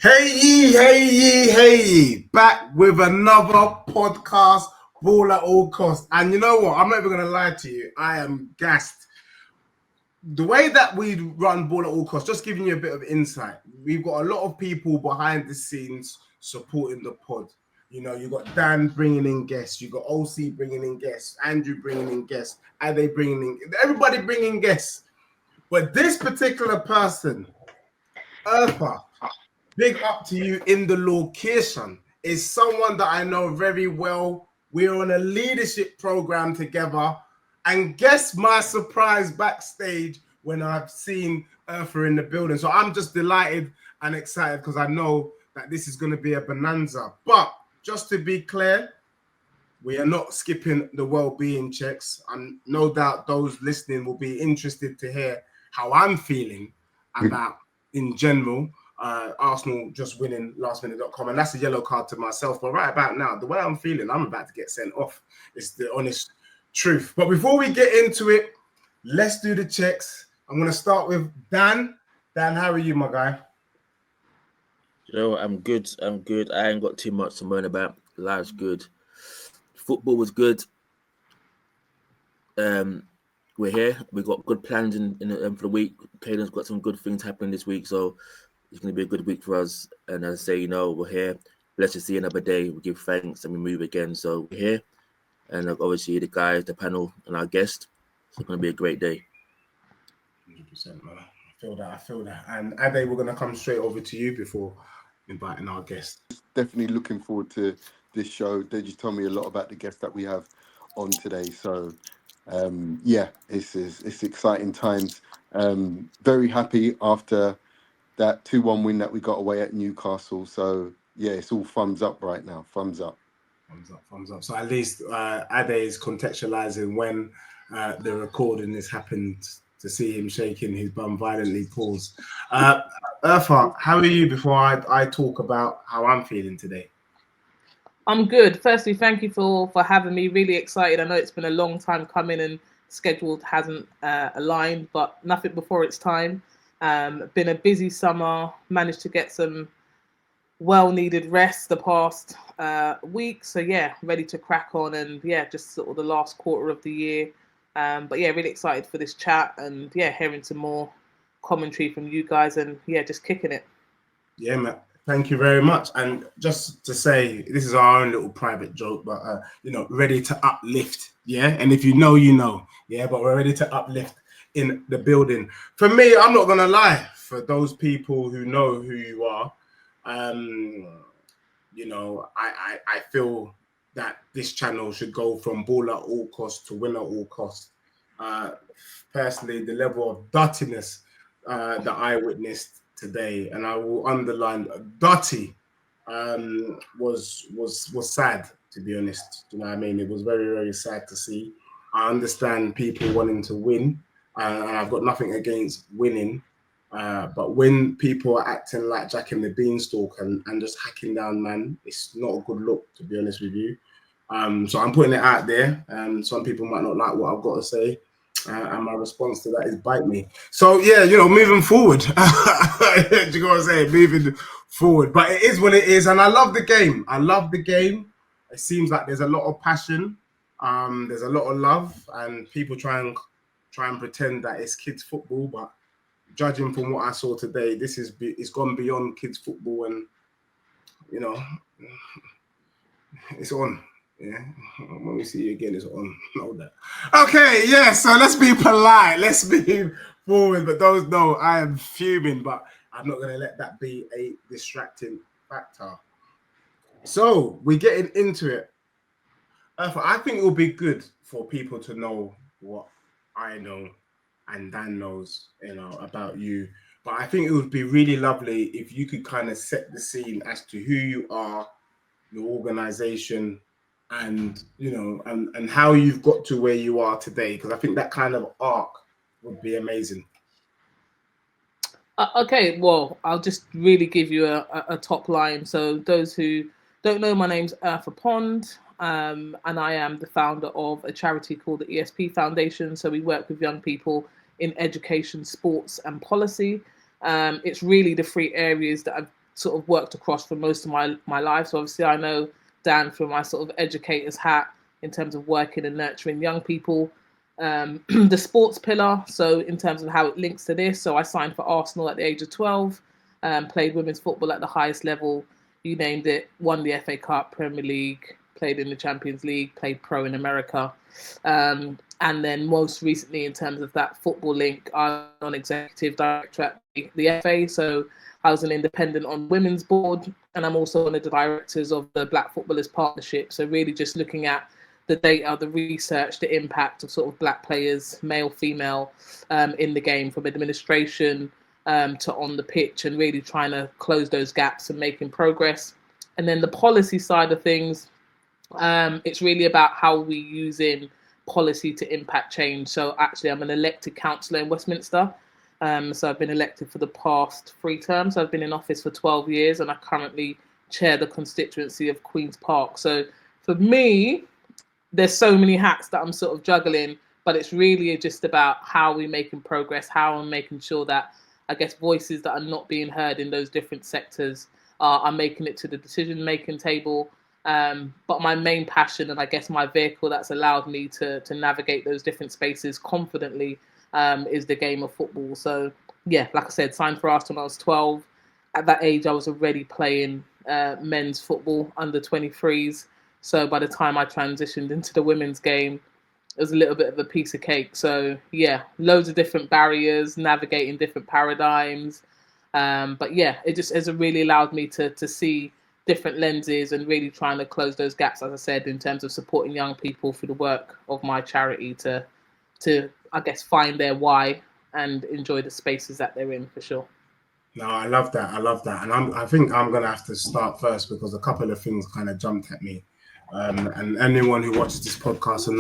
Hey ye, back with another podcast, Ball at All Cost. And you know what? I'm not even going to lie to you. I am gassed. The way that we run Ball at All Cost, just giving you a bit of insight. We've got a lot of people behind the scenes supporting the pod. You know, you got Dan bringing in guests, you got OC bringing in guests, Andrew bringing in guests, Ade bringing in, everybody bringing guests. But this particular person, Eartha, big up to you in the location, is someone that I know very well. We're on a leadership program together. And guess my surprise backstage when I've seen Eartha in the building. So I'm just delighted and excited because I know that this is going to be a bonanza. But just to be clear, we are not skipping the well-being checks. And no doubt those listening will be interested to hear how I'm feeling about, in general, Arsenal just winning lastminute.com, and that's a yellow card to myself. But right about now, the way I'm feeling, I'm about to get sent off. It's the honest truth. But before we get into it, let's do the checks. I'm going to start with Dan. Dan, how are you, my guy? You know, I'm good. I ain't got too much to moan about. Life's good. Football was good. We're here. We've got good plans in for the week. Caden's got some good things happening this week, so it's going to be a good week for us. And as I say, you know, we're here. Blessed to see another day. We give thanks and we move again. So we're here. And obviously the guys, the panel, and our guest. It's going to be a great day. 100%, man. I feel that. And Ade, we're going to come straight over to you before inviting our guest. Definitely looking forward to this show. They just told me a lot about the guest that we have on today. So, it's exciting times. Very happy after that 2-1 win that we got away at Newcastle. So, yeah, it's all thumbs up right now. Thumbs up. Thumbs up. So at least Ade is contextualizing when the recording has happened to see him shaking his bum violently. Pause. Eartha, how are you before I talk about how I'm feeling today? I'm good. Firstly, thank you for having me. Really excited. I know it's been a long time coming and scheduled hasn't aligned, but nothing before its time. Been a busy summer, managed to get some well-needed rest the past week. So yeah, ready to crack on and just sort of the last quarter of the year. But yeah, really excited for this chat and hearing some more commentary from you guys and just kicking it. Yeah, man. Thank you very much. And just to say, this is our own little private joke, but ready to uplift. Yeah. And if you know, you know. Yeah, but we're ready to uplift in the building. For me, I'm not gonna lie, for those people who know who you are, I feel that this channel should go from ball at all costs to win at all costs. Personally, the level of dirtiness that I witnessed today, and I will underline dirty, was sad, to be honest. You know what I mean? It was very, very sad to see. I understand people wanting to win, and I've got nothing against winning. But when people are acting like Jack and the Beanstalk and just hacking down, man, it's not a good look, to be honest with you. So I'm putting it out there. Some people might not like what I've got to say. And my response to that is bite me. So, moving forward. You know what I'm saying? Moving forward. But it is what it is. And I love the game. It seems like there's a lot of passion. There's a lot of love. And people try and pretend that it's kids football. But judging from what I saw today, it's gone beyond kids football. And, it's on. Yeah, when we see you again, it's on. Know that. Okay, yeah, so let's be polite. Let's move forward. But those know I am fuming, but I'm not going to let that be a distracting factor. So we're getting into it. I think it will be good for people to know what I know and Dan knows, about you. But I think it would be really lovely if you could kind of set the scene as to who you are, your organization, and and how you've got to where you are today, because I think that kind of arc would be amazing. Okay, well, I'll just really give you a top line. So those who don't know, my name's Eartha Pond, and I am the founder of a charity called the ESP Foundation. So we work with young people in education, sports and policy. It's really the three areas that I've sort of worked across for most of my life. So obviously I know Dan from my sort of educator's hat in terms of working and nurturing young people. The sports pillar, so in terms of how it links to this, so I signed for Arsenal at the age of 12, played women's football at the highest level, you named it, won the FA Cup, Premier League, played in the Champions League, played pro in America. And then most recently, in terms of that football link, I'm non-executive director at the FA, so I was an independent on women's board, and I'm also one of the directors of the Black Footballers Partnership, so really just looking at the data, the research, the impact of sort of Black players, male, female, in the game, from administration to on the pitch, and really trying to close those gaps and making progress. And then the policy side of things, it's really about how we use in policy to impact change. So actually, I'm an elected councilor in Westminster. So I've been elected for the past 3 terms. I've been in office for 12 years, and I currently chair the constituency of Queen's Park. So for me, there's so many hats that I'm sort of juggling, but it's really just about how we're making progress, how I'm making sure that, I guess, voices that are not being heard in those different sectors are making it to the decision-making table. But my main passion, and I guess my vehicle that's allowed me to navigate those different spaces confidently, is the game of football. So yeah, like I said, signed for Arsenal when I was 12. At that age, I was already playing men's football, under 23s. So by the time I transitioned into the women's game, it was a little bit of a piece of cake. So yeah, loads of different barriers, navigating different paradigms. But yeah, it just has really allowed me to see different lenses and really trying to close those gaps, as I said, in terms of supporting young people through the work of my charity to I guess, find their why and enjoy the spaces that they're in, for sure. No, I love that. And I think I'm going to have to start first because a couple of things kind of jumped at me. And anyone who watches this podcast and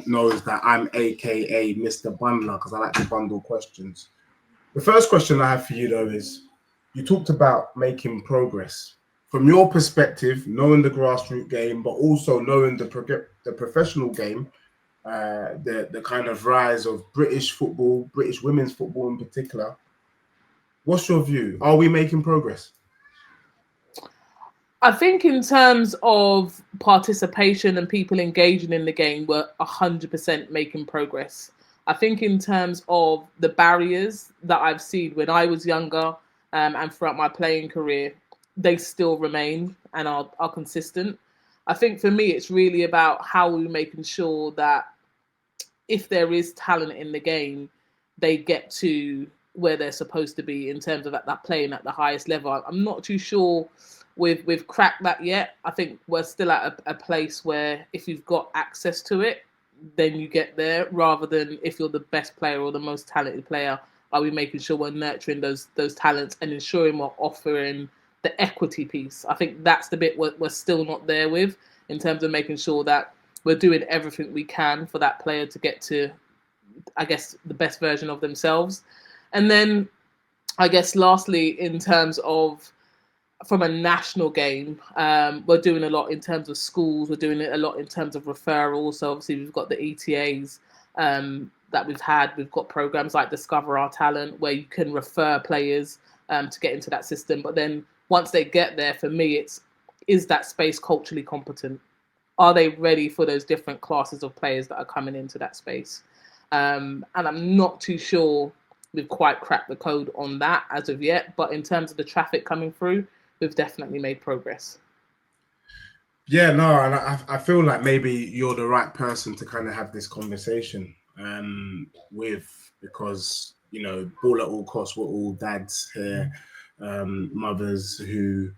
knows that I'm AKA Mr. Bundler, because I like to bundle questions. The first question I have for you, though, is you talked about making progress. From your perspective, knowing the grassroots game, but also knowing the professional game, the kind of rise of British football, British women's football in particular, what's your view? Are we making progress? I think in terms of participation and people engaging in the game, we're 100% making progress. I think in terms of the barriers that I've seen when I was younger and throughout my playing career, they still remain and are consistent. I think for me, it's really about how we're making sure that if there is talent in the game, they get to where they're supposed to be in terms of that playing at the highest level. I'm not too sure we've cracked that yet. I think we're still at a place where if you've got access to it, then you get there, rather than if you're the best player or the most talented player, are we making sure we're nurturing those talents and ensuring we're offering the equity piece? I think that's the bit we're still not there with, in terms of making sure that we're doing everything we can for that player to get to, I guess, the best version of themselves. And then I guess lastly, in terms of from a national game, we're doing a lot in terms of schools. We're doing it a lot in terms of referrals. So obviously we've got the ETAs that we've had. We've got programs like Discover Our Talent, where you can refer players to get into that system. But then once they get there, for me, is that space culturally competent? Are they ready for those different classes of players that are coming into that space? And I'm not too sure we've quite cracked the code on that as of yet. But in terms of the traffic coming through, we've definitely made progress. Yeah, no, and I feel like maybe you're the right person to kind of have this conversation with, because, you know, Ballatallcost, we're all dads here, mothers who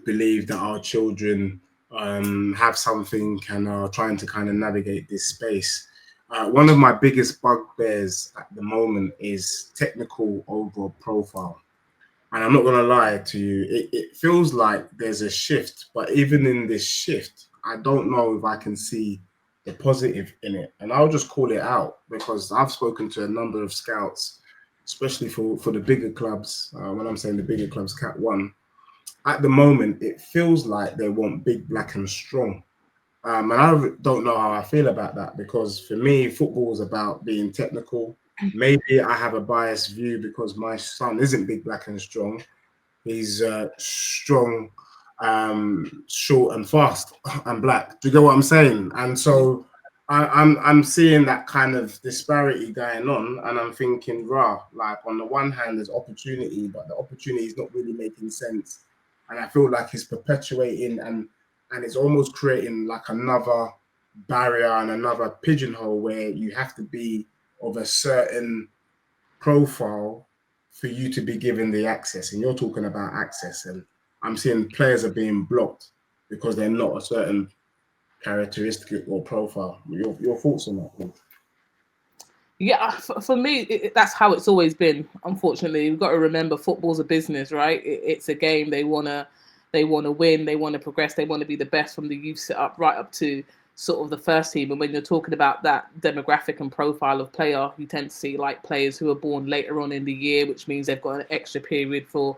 believe that our children have something and are trying to kind of navigate this space. One of my biggest bugbears at the moment is technical over profile. And I'm not going to lie to you, it feels like there's a shift, but even in this shift, I don't know if I can see the positive in it. And I'll just call it out, because I've spoken to a number of scouts, especially for the bigger clubs. When I'm saying the bigger clubs, Cat 1, at the moment, it feels like they want big, black and strong. And I don't know how I feel about that, because for me, football is about being technical. Maybe I have a biased view because my son isn't big, black and strong. He's strong, short and fast and black. Do you get what I'm saying? And so I'm seeing that kind of disparity going on, and I'm thinking, like on the one hand, there's opportunity, but the opportunity is not really making sense, and I feel like it's perpetuating and it's almost creating like another barrier and another pigeonhole where you have to be of a certain profile for you to be given the access. And you're talking about access, and I'm seeing players are being blocked because they're not a certain characteristic or profile. Your thoughts on that, please? Yeah, for me, that's how it's always been. Unfortunately, we've got to remember football's a business, right? It's a game. They wanna win. They want to progress. They want to be the best from the youth set up right up to sort of the first team. And when you're talking about that demographic and profile of player, you tend to see like players who are born later on in the year, which means they've got an extra period for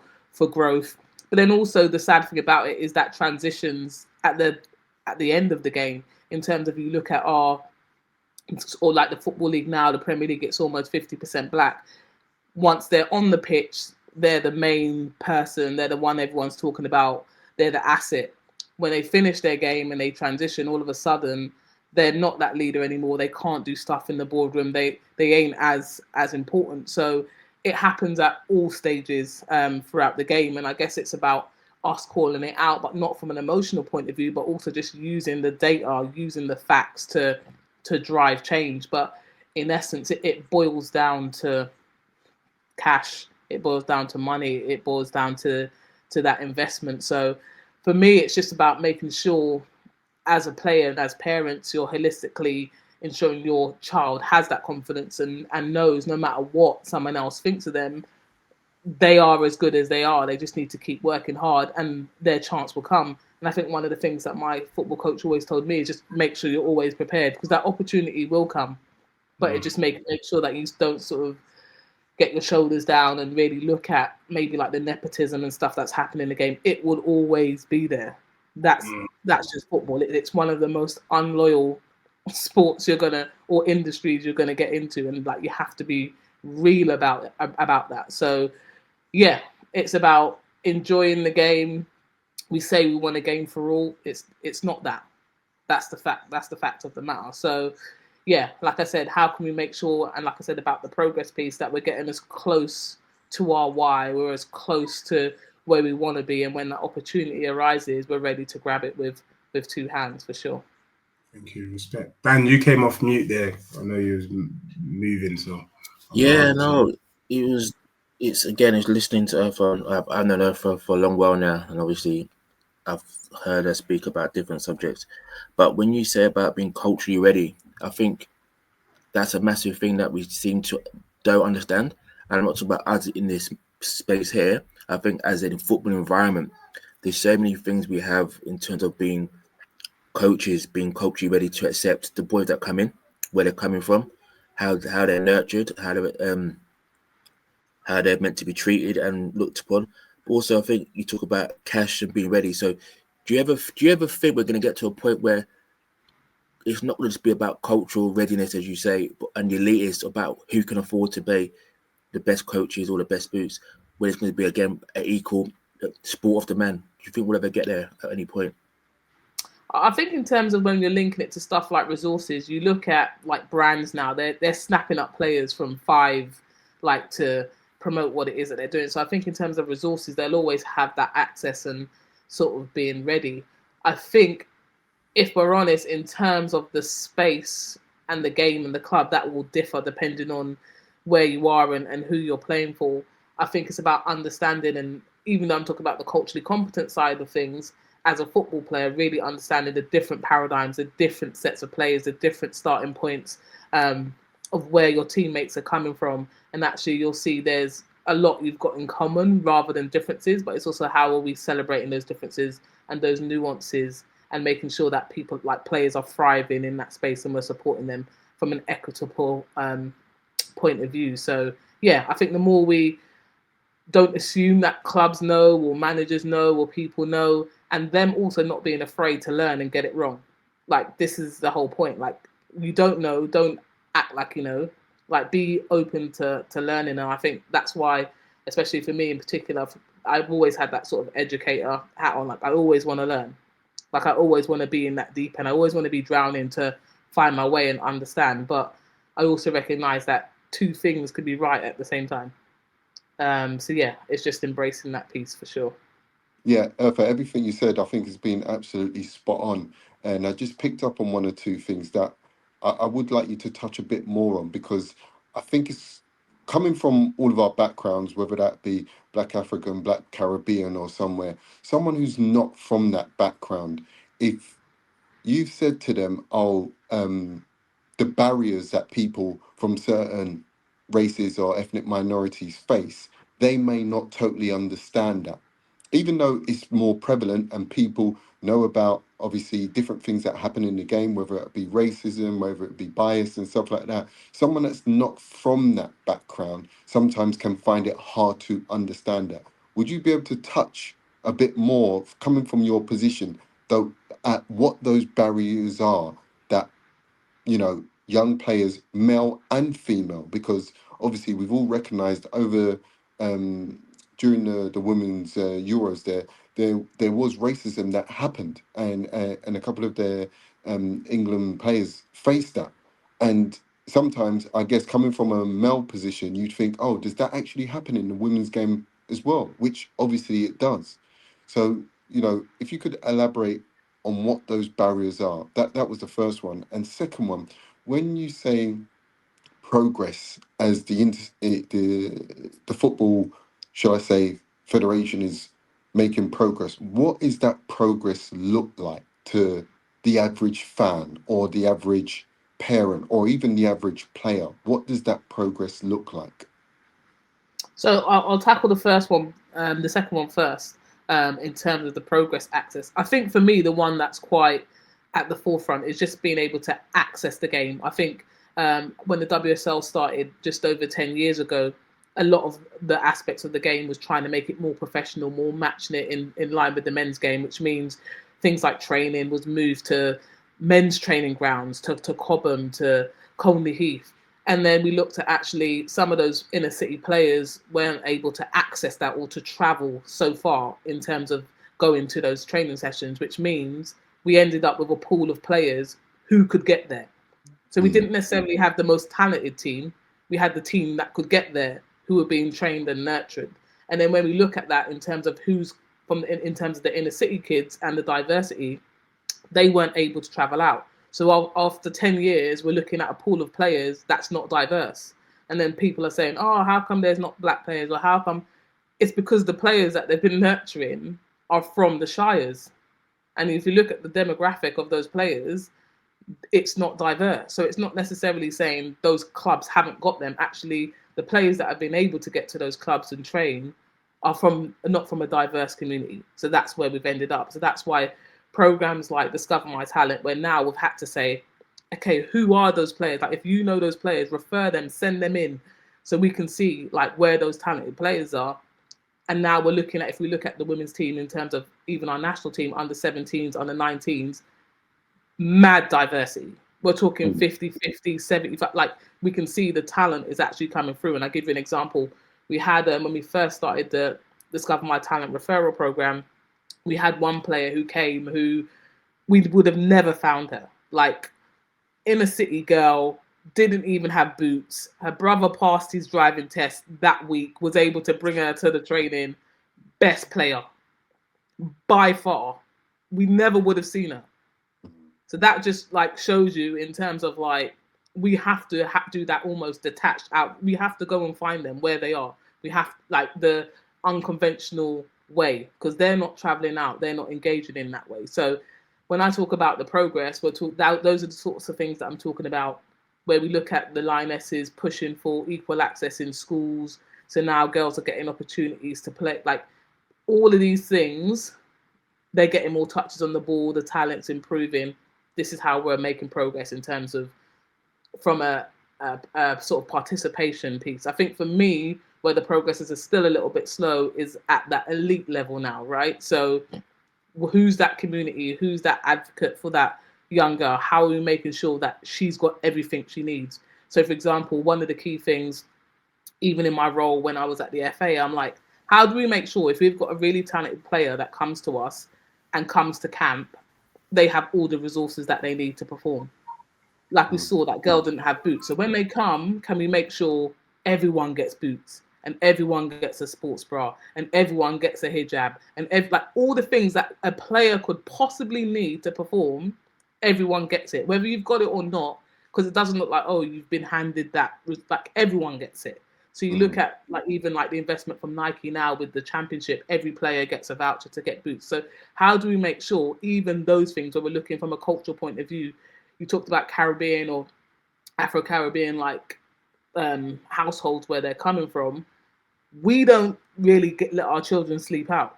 growth. But then also the sad thing about it is that transitions at the end of the game. In terms of, you look at or like the Football League now, the Premier League, it's almost 50% black. Once they're on the pitch, they're the main person. They're the one everyone's talking about. They're the asset. When they finish their game and they transition, all of a sudden, they're not that leader anymore. They can't do stuff in the boardroom. They ain't as important. So it happens at all stages throughout the game. And I guess it's about us calling it out, but not from an emotional point of view, but also just using the data, using the facts to drive change. But in essence, it boils down to cash. It boils down to money. It boils down to that investment. So for me, it's just about making sure as a player and as parents, you're holistically ensuring your child has that confidence and knows no matter what someone else thinks of them, they are as good as they are. They just need to keep working hard and their chance will come. And I think one of the things that my football coach always told me is just make sure you're always prepared, because that opportunity will come. But it just make sure that you don't sort of get your shoulders down and really look at maybe like the nepotism and stuff that's happening in the game. It will always be there. That's just football. It's one of the most unloyal sports or industries you're gonna get into, and like you have to be real about that. So yeah, it's about enjoying the game. We say we want a game for all. It's not that. That's the fact. That's the fact of the matter. So yeah, like I said, how can we make sure, and like I said about the progress piece, that we're getting as close to our why, we're as close to where we want to be, and when that opportunity arises, we're ready to grab it with two hands, for sure. Thank you, respect. Dan, you came off mute there. I know you was moving, so. Yeah, no, it's listening to Eartha. I've known Eartha for a long while now, and obviously I've heard her speak about different subjects. But when you say about being culturally ready, I think that's a massive thing that we seem to don't understand. And I'm not talking about us in this space here. I think as a football environment, there's so many things we have in terms of being coaches, being culturally ready to accept the boys that come in, where they're coming from, how they're nurtured, how they're meant to be treated and looked upon. But also, I think you talk about cash and being ready. So, do you ever think we're going to get to a point where it's not going to just be about cultural readiness, as you say, and the elitist about who can afford to pay the best coaches or the best boots, where it's going to be again an equal sport of the man? Do you think we'll ever get there at any point? I think in terms of when you're linking it to stuff like resources, you look at like brands now, they're snapping up players from 5 like to promote what it is that they're doing. So I think in terms of resources, they'll always have that access and sort of being ready. I think if we're honest, in terms of the space and the game and the club, that will differ depending on where you are and who you're playing for. I think it's about understanding, and even though I'm talking about the culturally competent side of things, as a football player, really understanding the different paradigms, the different sets of players, the different starting points of where your teammates are coming from. And actually, you'll see there's a lot you've got in common rather than differences, but it's also how are we celebrating those differences and those nuances and making sure that people, like players, are thriving in that space and we're supporting them from an equitable point of view. So, yeah, I think the more we don't assume that clubs know or managers know or people know, and them also not being afraid to learn and get it wrong. Like, this is the whole point. Like, you don't know, don't act like you know. Like, be open to learning. And I think that's why, especially for me in particular, I've always had that sort of educator hat on. Like I always want to learn. Like I always want to be in that deep end. I always want to be drowning to find my way and understand. But I also recognize that two things could be right at the same time. So yeah, it's just embracing that piece for sure. Yeah, for everything you said, I think has been absolutely spot on. And I just picked up on one or two things that I would like you to touch a bit more on, because I think it's coming from all of our backgrounds, whether that be Black African, Black Caribbean, or somewhere, someone who's not from that background, if you've said to them, oh, the barriers that people from certain races or ethnic minorities face, they may not totally understand that. Even though it's more prevalent and people know about obviously different things that happen in the game, whether it be racism, whether it be bias and stuff like that, someone that's not from that background sometimes can find it hard to understand that. Would you be able to touch a bit more, coming from your position, though, at what those barriers are that, you know, young players, male and female, because obviously we've all recognised over during the women's Euros there was racism that happened, and a couple of their England players faced that, and sometimes I guess coming from a male position, you'd think, oh, does that actually happen in the women's game as well? Which obviously it does. So, you know, if you could elaborate on what those barriers are. That was the first one. And second one, when you say progress as the football, shall I say, federation is making progress, what is that progress look like to the average fan or the average parent or even the average player? What does that progress look like? So I'll tackle the first one, the second one first. In terms of the progress access, I think for me the one that's quite at the forefront is just being able to access the game. I think when the WSL started just over 10 years ago, a lot of the aspects of the game was trying to make it more professional, more matching it in line with the men's game, which means things like training was moved to men's training grounds, to Cobham, to Colney Heath. And then we looked at actually some of those inner city players weren't able to access that or to travel so far in terms of going to those training sessions, which means we ended up with a pool of players who could get there. So we didn't necessarily have the most talented team. We had the team that could get there, who were being trained and nurtured. And then when we look at that in terms of who's in terms of the inner city kids and the diversity, they weren't able to travel out. So after 10 years, we're looking at a pool of players that's not diverse. And then people are saying, oh, how come there's not black players? Or how come? It's because the players that they've been nurturing are from the Shires. And if you look at the demographic of those players, it's not diverse. So it's not necessarily saying those clubs haven't got them. Actually, the players that have been able to get to those clubs and train are not from a diverse community. So that's where we've ended up. So that's why programs like Discover My Talent, where now we've had to say, okay, who are those players? Like, if you know those players, refer them, send them in, so we can see like where those talented players are. And now we're looking at, if we look at the women's team in terms of even our national team, under 17s, under 19s, mad diversity. We're talking 50-50, 75, like we can see the talent is actually coming through. And I'll give you an example. We had, when we first started the Discover My Talent referral program, we had one player who came who we would have never found her. Like, inner city girl, didn't even have boots. Her brother passed his driving test that week, was able to bring her to the training. Best player by far. We never would have seen her. So that just like shows you in terms of like, we have to do that almost detached out. We have to go and find them where they are. We have like the unconventional way, because they're not traveling out, they're not engaging in that way. So when I talk about the progress, those are the sorts of things that I'm talking about, where we look at the Lionesses pushing for equal access in schools. So now girls are getting opportunities to play, like all of these things, they're getting more touches on the ball, the talent's improving. This is how we're making progress in terms of from a sort of participation piece. I think for me, where the progress is still a little bit slow is at that elite level now, right? So who's that community? Who's that advocate for that young girl? How are we making sure that she's got everything she needs? So, for example, one of the key things, even in my role when I was at the FA, I'm like, How do we make sure if we've got a really talented player that comes to us and comes to camp, they have all the resources that they need to perform? Like we saw, that girl didn't have boots. So when they come, can we make sure everyone gets boots and everyone gets a sports bra and everyone gets a hijab and like all the things that a player could possibly need to perform, everyone gets it, whether you've got it or not, because it doesn't look like, oh, you've been handed that. Like everyone gets it. So you look at like even like the investment from Nike now with the championship, every player gets a voucher to get boots. So how do we make sure even those things, when we're looking from a cultural point of view, you talked about Caribbean or Afro-Caribbean like households where they're coming from, we don't really let our children sleep out.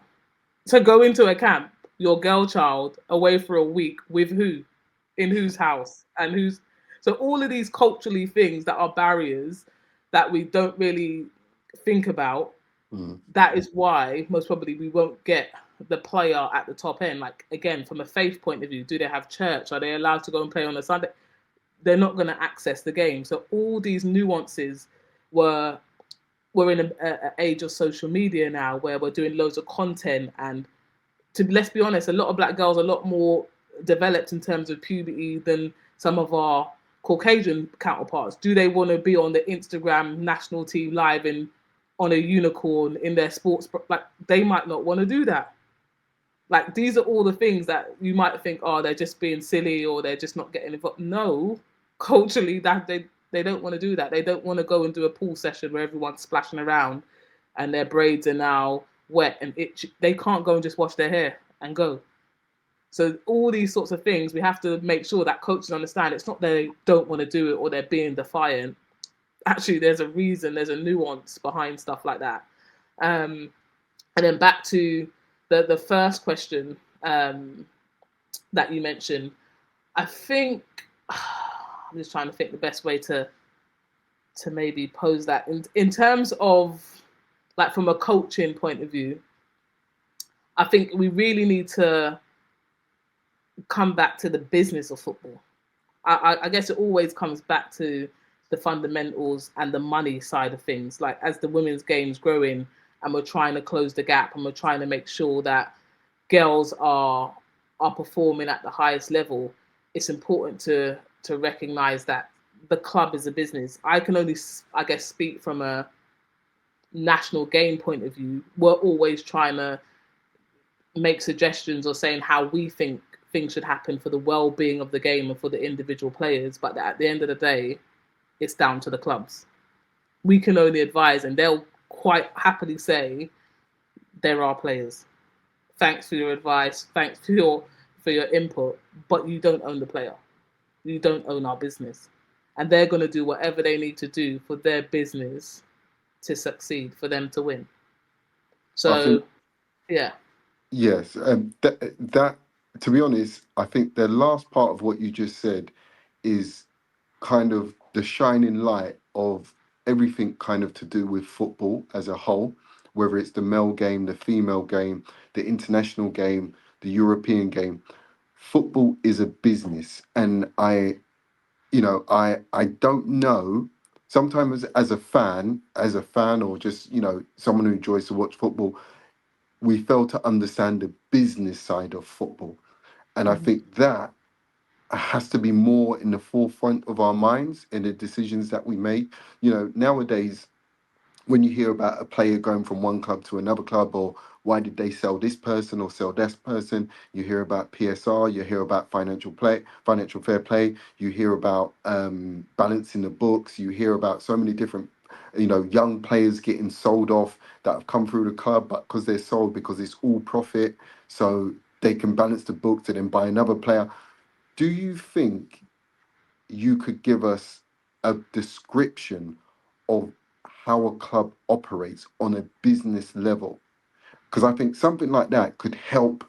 So go into a camp, your girl child away for a week with who, in whose house, and who's. So all of these culturally things that are barriers that we don't really think about. That is why most probably we won't get the player at the top end. Like again, from a faith point of view, do they have church? Are they allowed to go and play on a Sunday? They're not going to access the game. So all these nuances we're in an age of social media now where we're doing loads of content, and let's be honest, a lot of black girls are a lot more developed in terms of puberty than some of our Caucasian counterparts. Do they want to be on the Instagram national team live and on a unicorn in their sports? Like they might not want to do that. Like these are all the things that you might think, oh, they're just being silly or they're just not getting involved. No, culturally, that they don't want to do that. They don't want to go and do a pool session where everyone's splashing around and their braids are now wet and itchy. They can't go and just wash their hair and go. So all these sorts of things, we have to make sure that coaches understand it's not they don't want to do it or they're being defiant. Actually, there's a reason, there's a nuance behind stuff like that. And then back to the first question that you mentioned, I think I'm just trying to think the best way to maybe pose that in terms of like from a coaching point of view. I think we really need to come back to the business of football. I guess it always comes back to the fundamentals and the money side of things. Like as the women's game's growing and we're trying to close the gap and we're trying to make sure that girls are performing at the highest level, it's important to recognize that the club is a business. I can only, I guess, speak from a national game point of view. We're always trying to make suggestions or saying how we think things should happen for the well-being of the game and for the individual players, but at the end of the day, it's down to the clubs. We can only advise, and they'll quite happily say, there are players. Thanks for your advice, thanks for your input, but you don't own the player. You don't own our business. And they're going to do whatever they need to do for their business to succeed, for them to win. So, yeah. Yes, that to be honest, I think the last part of what you just said is kind of the shining light of everything kind of to do with football as a whole, whether it's the male game, the female game, the international game, the European game. Football is a business, and I don't know. Sometimes as a fan, or just someone who enjoys to watch football, we fail to understand the business side of football. And I think that has to be more in the forefront of our minds in the decisions that we make. Nowadays, when you hear about a player going from one club to another club, or why did they sell this person or sell that person, you hear about PSR, you hear about financial fair play, you hear about balancing the books, you hear about so many different young players getting sold off that have come through the club, but because they're sold because it's all profit, so they can balance the books and then buy another player. Do you think you could give us a description of how a club operates on a business level? Because I think something like that could help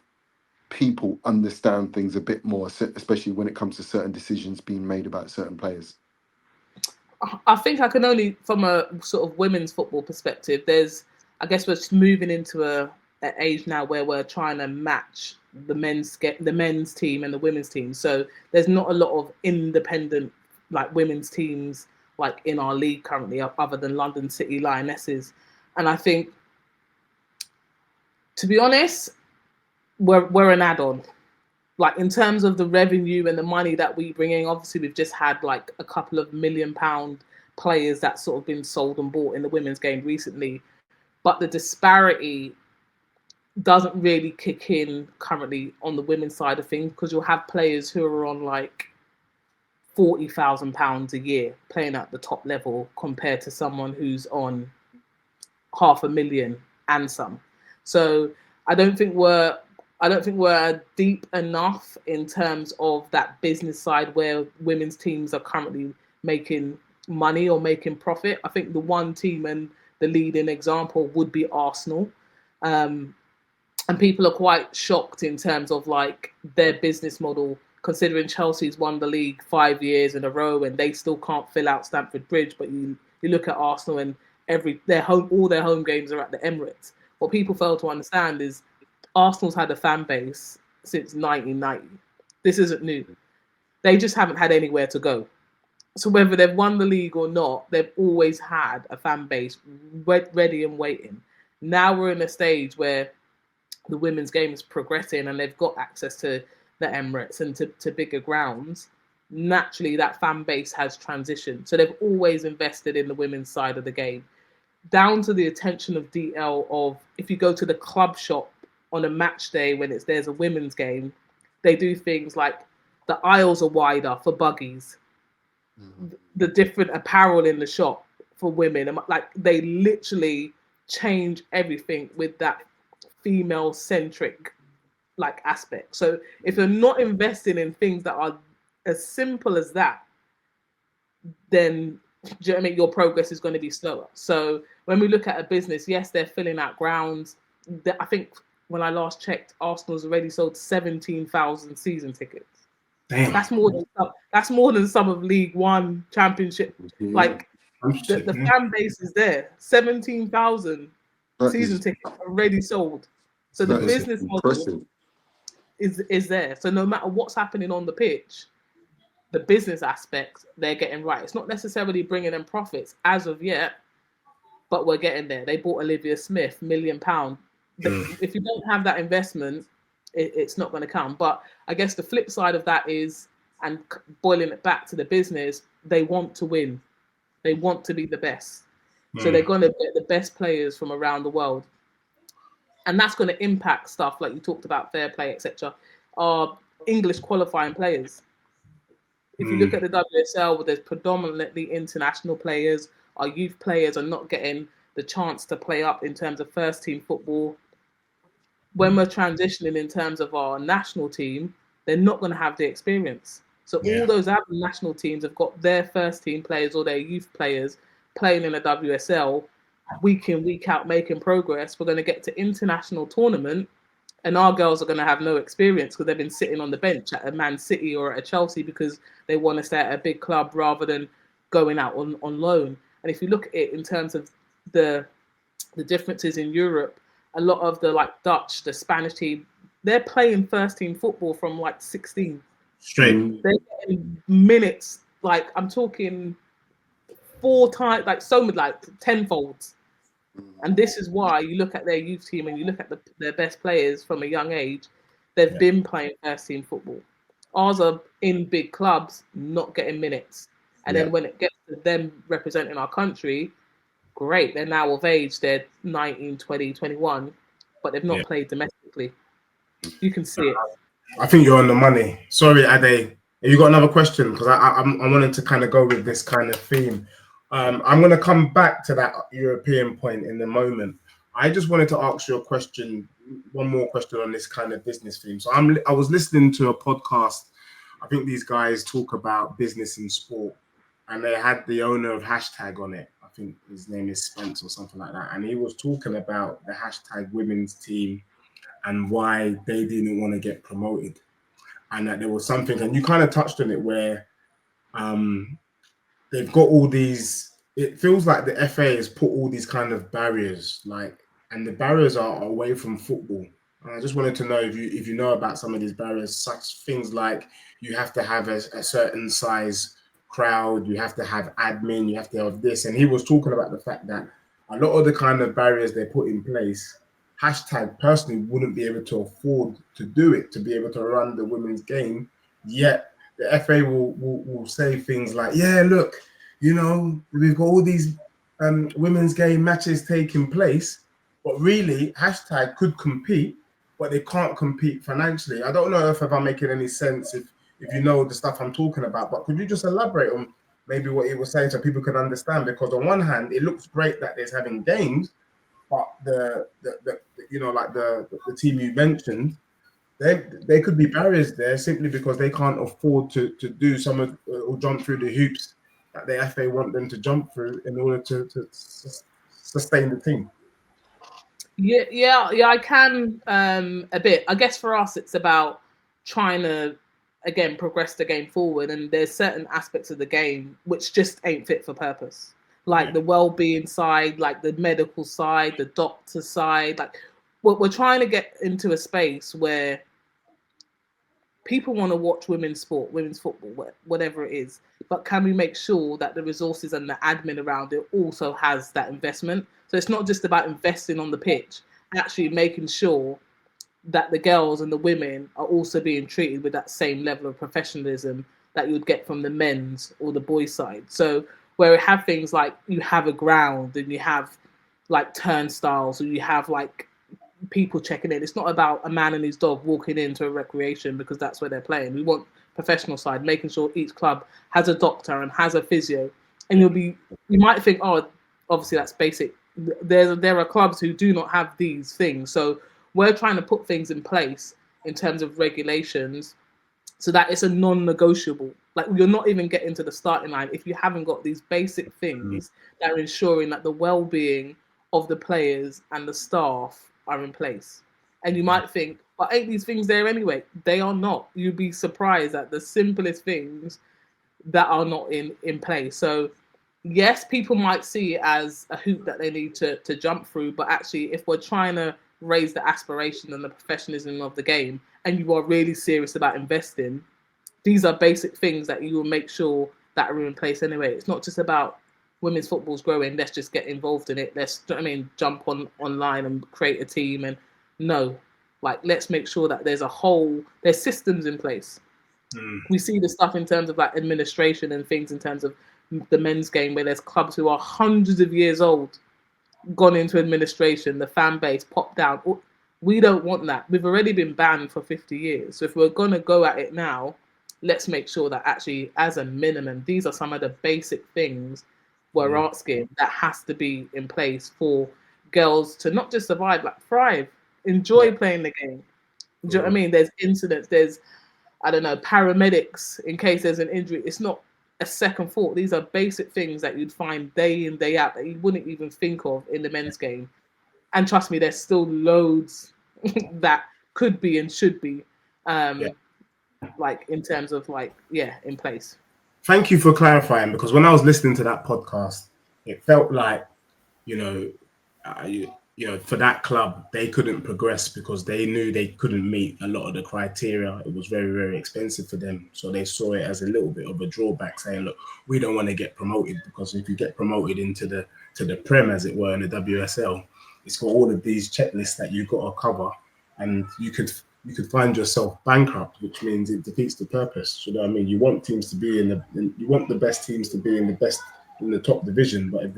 people understand things a bit more, especially when it comes to certain decisions being made about certain players. I think I can only, from a sort of women's football perspective, I guess we're moving into an age now where we're trying to match the men's team and the women's team. So there's not a lot of independent like women's teams like in our league currently, other than London City Lionesses. And I think To be honest, we're an add-on. Like in terms of the revenue and the money that we bring in, obviously we've just had like a couple of £1 million players that sort of been sold and bought in the women's game recently. But the disparity doesn't really kick in currently on the women's side of things, because you'll have players who are on like £40,000 a year playing at the top level compared to someone who's on $500,000 and some. So I don't think we're deep enough in terms of that business side where women's teams are currently making money or making profit. I think the one team and the leading example would be Arsenal. And people are quite shocked in terms of like their business model, considering Chelsea's won the league 5 years in a row and they still can't fill out Stamford Bridge. But you look at Arsenal and all their home games are at the Emirates. What people fail to understand is Arsenal's had a fan base since 1990. This isn't new. They just haven't had anywhere to go. So whether they've won the league or not, they've always had a fan base ready and waiting. Now we're in a stage where the women's game is progressing and they've got access to the Emirates and to bigger grounds. Naturally, that fan base has transitioned. So they've always invested in the women's side of the game, down to the attention of DL of, if you go to the club shop on a match day when there's a women's game, they do things like the aisles are wider for buggies, the different apparel in the shop for women, and like they literally change everything with that female centric like aspect. So if you're not investing in things that are as simple as that, then do you know what I mean? Your progress is going to be slower. So when we look at a business, yes, they're filling out grounds. I think when I last checked, Arsenal's already sold 17,000 season tickets. Damn. That's more than some of League One, Championship. Like the fan base is there. 17,000 season tickets already sold. So the business model is there. So no matter what's happening on the pitch, the business aspect they're getting right. It's not necessarily bringing them profits as of yet, but we're getting there. They bought Olivia Smith, £1 million. If you don't have that investment, it's not going to come. But I guess the flip side of that is, and boiling it back to the business, they want to win. They want to be the best. So they're going to get the best players from around the world. And that's going to impact stuff like you talked about, fair play, etc. Our English qualifying players. If you look at the WSL, where there's predominantly international players, our youth players are not getting the chance to play up in terms of first team football. When we're transitioning in terms of our national team, they're not going to have the experience. So all those other national teams have got their first team players or their youth players playing in the WSL week in, week out, making progress. We're going to get to international tournament and our girls are going to have no experience because they've been sitting on the bench at a Man City or at a Chelsea because they want to stay at a big club rather than going out on loan. And if you look at it in terms of the differences in Europe, a lot of the like Dutch, the Spanish team, they're playing first team football from like 16. Straight. They're getting minutes, like I'm talking 4 times, like so many, like tenfolds. And this is why you look at their youth team and you look at their best players from a young age, they've been playing first team football. Ours are in big clubs, not getting minutes. And then when it gets to them representing our country, great, they're now of age, they're 19, 20, 21, but they've not played domestically. You can see it. I think you're on the money. Sorry, Ade. Have you got another question? Because I wanted to kind of go with this kind of theme. I'm going to come back to that European point in a moment. I just wanted to ask you a question, one more question on this kind of business theme. So I was listening to a podcast. I think these guys talk about business in sport, and they had the owner of Hashtag on it. I think his name is Spence or something like that. And he was talking about the Hashtag women's team and why they didn't want to get promoted. And that there was something, and you kind of touched on it, where they've got all these, it feels like the FA has put all these kind of barriers, like, and the barriers are away from football. And I just wanted to know if you know about some of these barriers, such things like you have to have a certain size crowd, you have to have admin, you have to have this. And he was talking about the fact that a lot of the kind of barriers they put in place hashtag personally wouldn't be able to afford to do it, to be able to run the women's game. Yet the FA will say things like, yeah, look, you know, we've got all these women's game matches taking place, but really hashtag could compete, but they can't compete financially. I don't know if I'm making any sense, if you know the stuff I'm talking about, but could you just elaborate on maybe what he was saying so people can understand? Because on one hand, it looks great that there's having games, but the you know, like the team you mentioned, there could be barriers there simply because they can't afford to do some of or jump through the hoops that the FA want them to jump through in order to sustain the team. Yeah, I can a bit. I guess for us, it's about trying to again progress the game forward, and there's certain aspects of the game which just ain't fit for purpose, like the well-being side, like the medical side, the doctor side. Like we're trying to get into a space where people want to watch women's sport, women's football, whatever it is, but can we make sure that the resources and the admin around it also has that investment? So it's not just about investing on the pitch, actually making sure that the girls and the women are also being treated with that same level of professionalism that you would get from the men's or the boys' side. So where we have things like you have a ground and you have like turnstiles, or you have like people checking in. It's not about a man and his dog walking into a recreation because that's where they're playing. We want professional side, making sure each club has a doctor and has a physio. And you might think, oh, obviously that's basic. There are clubs who do not have these things. So we're trying to put things in place in terms of regulations so that it's a non-negotiable. Like you're not even getting to the starting line if you haven't got these basic things that are ensuring that the well-being of the players and the staff are in place. And you might think, but ain't these things there anyway? They are not. You'd be surprised at the simplest things that are not in place. So yes, people might see it as a hoop that they need to jump through, but actually if we're trying to raise the aspiration and the professionalism of the game, and you are really serious about investing, these are basic things that you will make sure that are in place anyway. It's not just about women's football's growing, let's just get involved in it. Let's, jump online and create a team. And no, like, let's make sure that there's systems in place. We see the stuff in terms of like administration and things in terms of the men's game where there's clubs who are hundreds of years old gone into administration, the fan base popped down. We don't want that. We've already been banned for 50 years. So if we're going to go at it now, let's make sure that actually, as a minimum, these are some of the basic things we're asking that has to be in place for girls to not just survive, like thrive, enjoy playing the game. Do you know what I mean? There's incidents, there's, paramedics in case there's an injury. It's not a second thought. These are basic things that you'd find day in, day out that you wouldn't even think of in the men's game. And trust me, there's still loads that could be and should be, like in terms of in place. Thank you for clarifying, because when I was listening to that podcast, it felt like, for that club, they couldn't progress because they knew they couldn't meet a lot of the criteria. It was very, very expensive for them. So they saw it as a little bit of a drawback, saying, look, we don't want to get promoted, because if you get promoted into the Prem, as it were, in the WSL, it's got all of these checklists that you've got to cover, and you could find yourself bankrupt, which means it defeats the purpose. You know what I mean? You want teams to be you want the best teams to be in the top division, but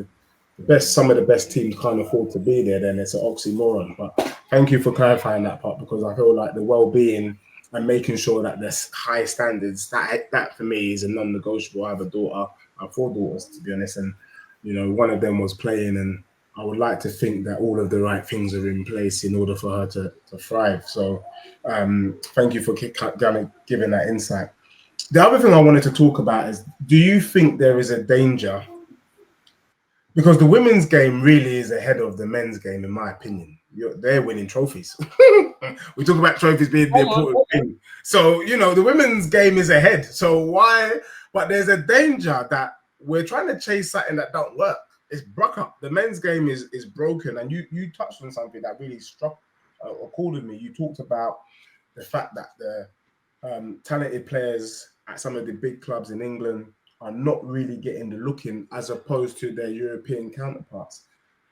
if some of the best teams can't afford to be there, then it's an oxymoron. But thank you for clarifying that part, because I feel like the well-being and making sure that there's high standards, that for me is a non-negotiable. I have I have 4 daughters, to be honest, and one of them was playing, and I would like to think that all of the right things are in place in order for her to thrive. So thank you for giving that insight. The other thing I wanted to talk about is, do you think there is a danger? Because the women's game really is ahead of the men's game, in my opinion. They're winning trophies. We talk about trophies being the important thing. So, the women's game is ahead. So why? But there's a danger that we're trying to chase something that don't work. It's broke up. The men's game is broken. And you touched on something that really struck or called with me. You talked about the fact that the talented players at some of the big clubs in England are not really getting the looking as opposed to their European counterparts.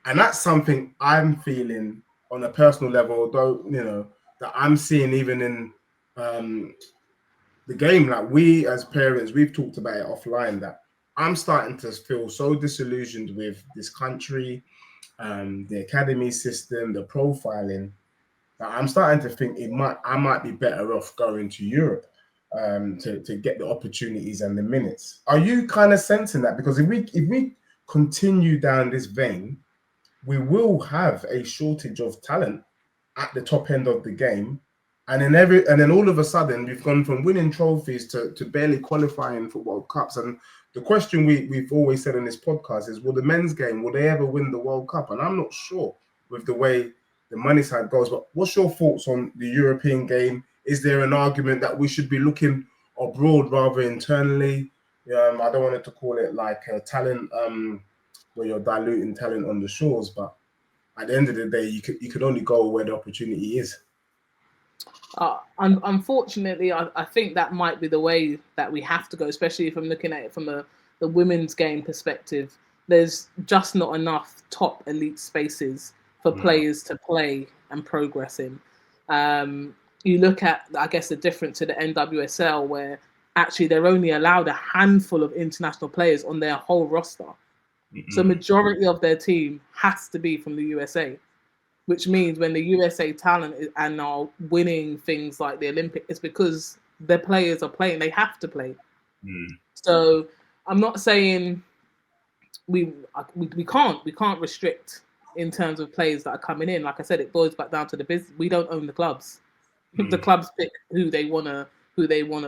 And that's something I'm feeling on a personal level, though, you know, that I'm seeing even in the game, like we as parents, we've talked about it offline, that I'm starting to feel so disillusioned with this country, the academy system, the profiling, that I'm starting to think I might be better off going to Europe to get the opportunities and the minutes. Are you kind of sensing that? Because if we continue down this vein, we will have a shortage of talent at the top end of the game. And then all of a sudden we've gone from winning trophies to barely qualifying for World Cups. And the question we've always said in this podcast is, will the men's game, will they ever win the World Cup? And I'm not sure with the way the money side goes. But what's your thoughts on the European game? Is there an argument that we should be looking abroad rather internally? I don't want to call it like a talent where you're diluting talent on the shores, but at the end of the day, you could only go where the opportunity is. Unfortunately, I think that might be the way that we have to go, especially if I'm looking at it from the women's game perspective. There's just not enough top elite spaces for players to play and progress in. You look at, I guess, the difference to the NWSL, where actually they're only allowed a handful of international players on their whole roster. So majority of their team has to be from the USA, which means when the USA talent are now winning things like the Olympics, it's because their players are playing. They have to play. So I'm not saying we can't restrict in terms of players that are coming in. Like I said, it boils back down to the business. We don't own the clubs. The clubs pick who they wanna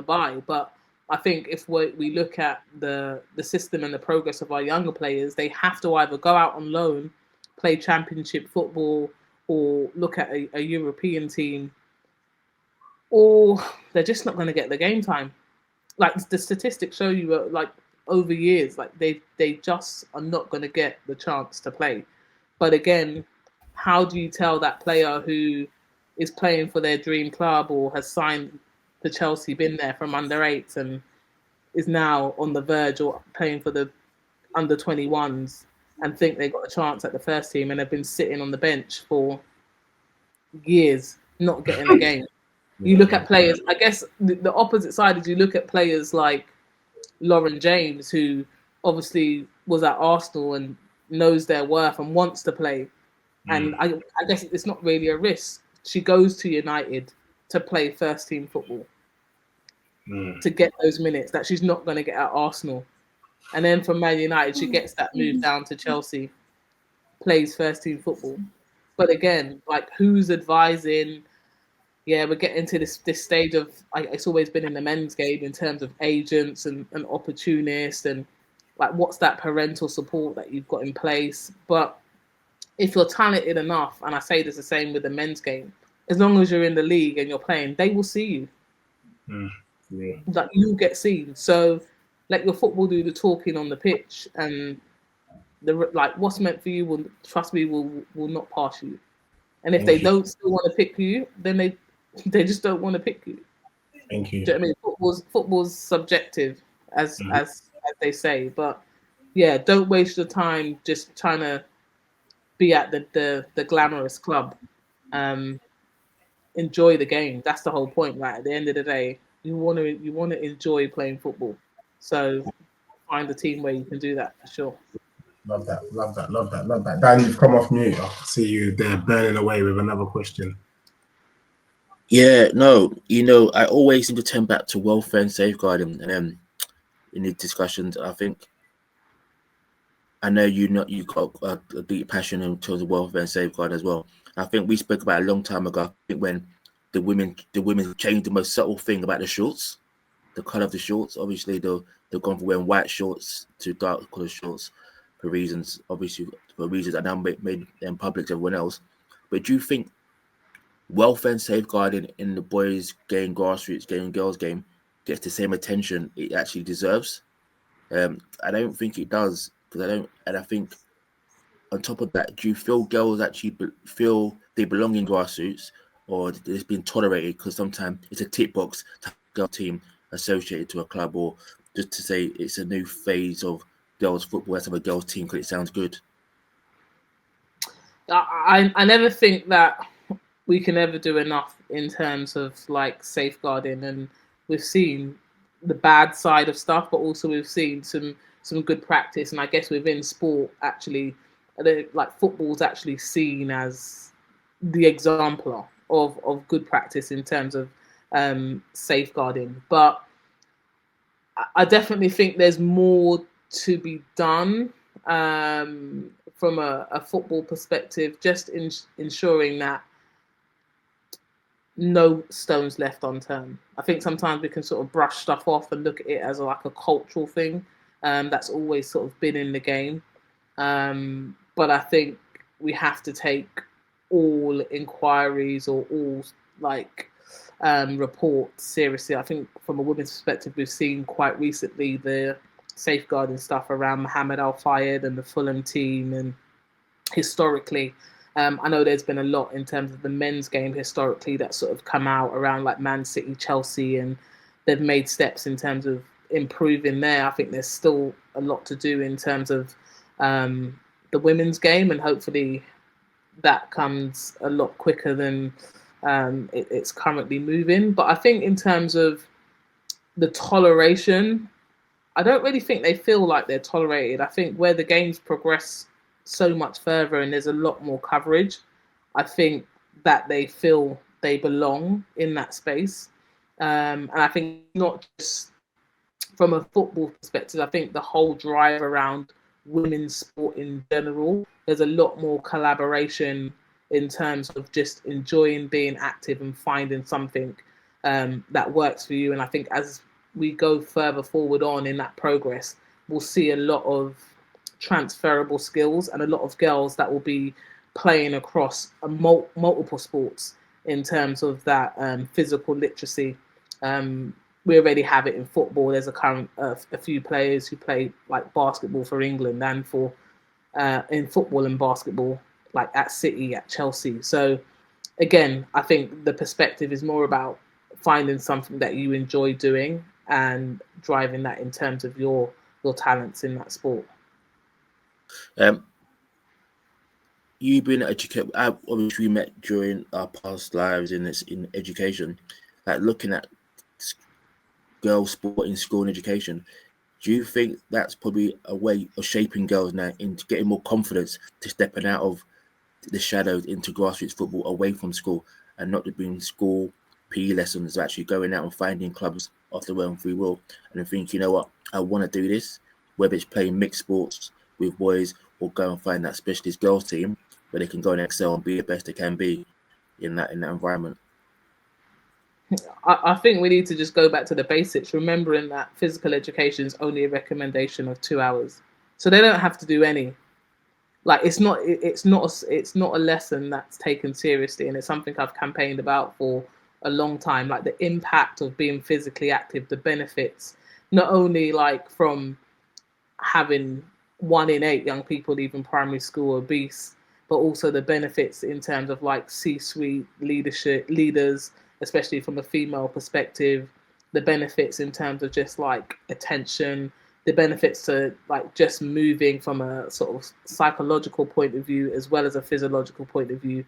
buy. But I think if we look at the system and the progress of our younger players, they have to either go out on loan, play championship football, or look at a European team, or they're just not going to get the game time. Like the statistics show you, like over years, like they just are not going to get the chance to play. But again, how do you tell that player who is playing for their dream club or has signed to Chelsea, been there from under 8s and is now on the verge or playing for the under 21s and think they got a chance at the first team and have been sitting on the bench for years not getting a game? You look at players, I guess the opposite side is you look at players like Lauren James, who obviously was at Arsenal and knows their worth and wants to play. And I guess it's not really a risk. She goes to United to play first team football, to get those minutes that she's not going to get at Arsenal. And then from Man United, she gets that move down to Chelsea, plays first team football. But again, like, who's advising? Yeah, we're getting to this stage of, it's always been in the men's game in terms of agents and opportunists and like, what's that parental support that you've got in place? But if you're talented enough, and I say this the same with the men's game, as long as you're in the league and you're playing, they will see you. Like, you get seen. So let your football do the talking on the pitch, and what's meant for you will, trust me, will not pass you. And if they don't still want to pick you, then they just don't want to pick you. Thank you. Do you know what I mean? Football's subjective, as they say. But yeah, don't waste your time just trying to be at the glamorous club. Enjoy the game. That's the whole point. Right, at the end of the day, you want to enjoy playing football. So find a team where you can do that for sure. Love that. Dan, you've come off mute. I see you there burning away with another question. Yeah, no, I always seem to turn back to welfare and safeguarding, and in these discussions, I think, I know you got a deep passion in terms of welfare and safeguard as well. I think we spoke about it a long time ago. I think when the women changed the most subtle thing about the shorts, the color of the shorts. Obviously, they've gone from wearing white shorts to dark color shorts for reasons that now made them public to everyone else. But do you think welfare and safeguarding in the boys' game, grassroots game, girls' game gets the same attention it actually deserves? I don't think it does, I think on top of that, do you feel girls actually feel they belong in grassroots, or it's been tolerated because sometimes it's a tick box to have a girl team associated to a club, or just to say it's a new phase of girls football, let's have a girls team because it sounds good? I never think that we can ever do enough in terms of like safeguarding, and we've seen the bad side of stuff, but also we've seen some good practice. And I guess within sport, actually, like football's actually seen as the exemplar of good practice in terms of safeguarding. But I definitely think there's more to be done from a football perspective, just ensuring that no stones left unturned. I think sometimes we can sort of brush stuff off and look at it as like a cultural thing that's always sort of been in the game. But I think we have to take all inquiries or all like reports seriously. I think from a women's perspective, we've seen quite recently the safeguarding stuff around Mohammed Al Fayed and the Fulham team, and historically, I know there's been a lot in terms of the men's game historically that's sort of come out around like Man City, Chelsea, and they've made steps in terms of improving there. I think there's still a lot to do in terms of the women's game, and hopefully that comes a lot quicker than it's currently moving. But I think in terms of the toleration, I don't really think they feel like they're tolerated. I think where the games progress so much further and there's a lot more coverage, I think that they feel they belong in that space. And I think not just from a football perspective, I think the whole drive around women's sport in general, there's a lot more collaboration in terms of just enjoying being active and finding something that works for you. And I think as we go further forward on in that progress, we'll see a lot of transferable skills and a lot of girls that will be playing across multiple sports in terms of that physical literacy. We already have it in football. There's a few players who play like basketball for England and for in football and basketball, like at City, at Chelsea. So again, I think the perspective is more about finding something that you enjoy doing and driving that in terms of your talents in that sport. You've been educated. Obviously, we met during our past lives in education. Like looking at girls' sport in school and education, do you think that's probably a way of shaping girls now into getting more confidence to stepping out of the shadows into grassroots football away from school, and not being school PE lessons, actually going out and finding clubs of their own free will and think, you know what, I want to do this, whether it's playing mixed sports with boys or go and find that specialist girls team where they can go and excel and be the best they can be in that environment? I think we need to just go back to the basics, remembering that physical education is only a recommendation of 2 hours, so they don't have to do any. Like it's not a lesson that's taken seriously, and it's something I've campaigned about for a long time. Like the impact of being physically active, the benefits, not only like from having 1 in 8 young people leaving primary school obese, but also the benefits in terms of like C-suite leaders, especially from a female perspective, the benefits in terms of just like attention, the benefits to like just moving from a sort of psychological point of view as well as a physiological point of view.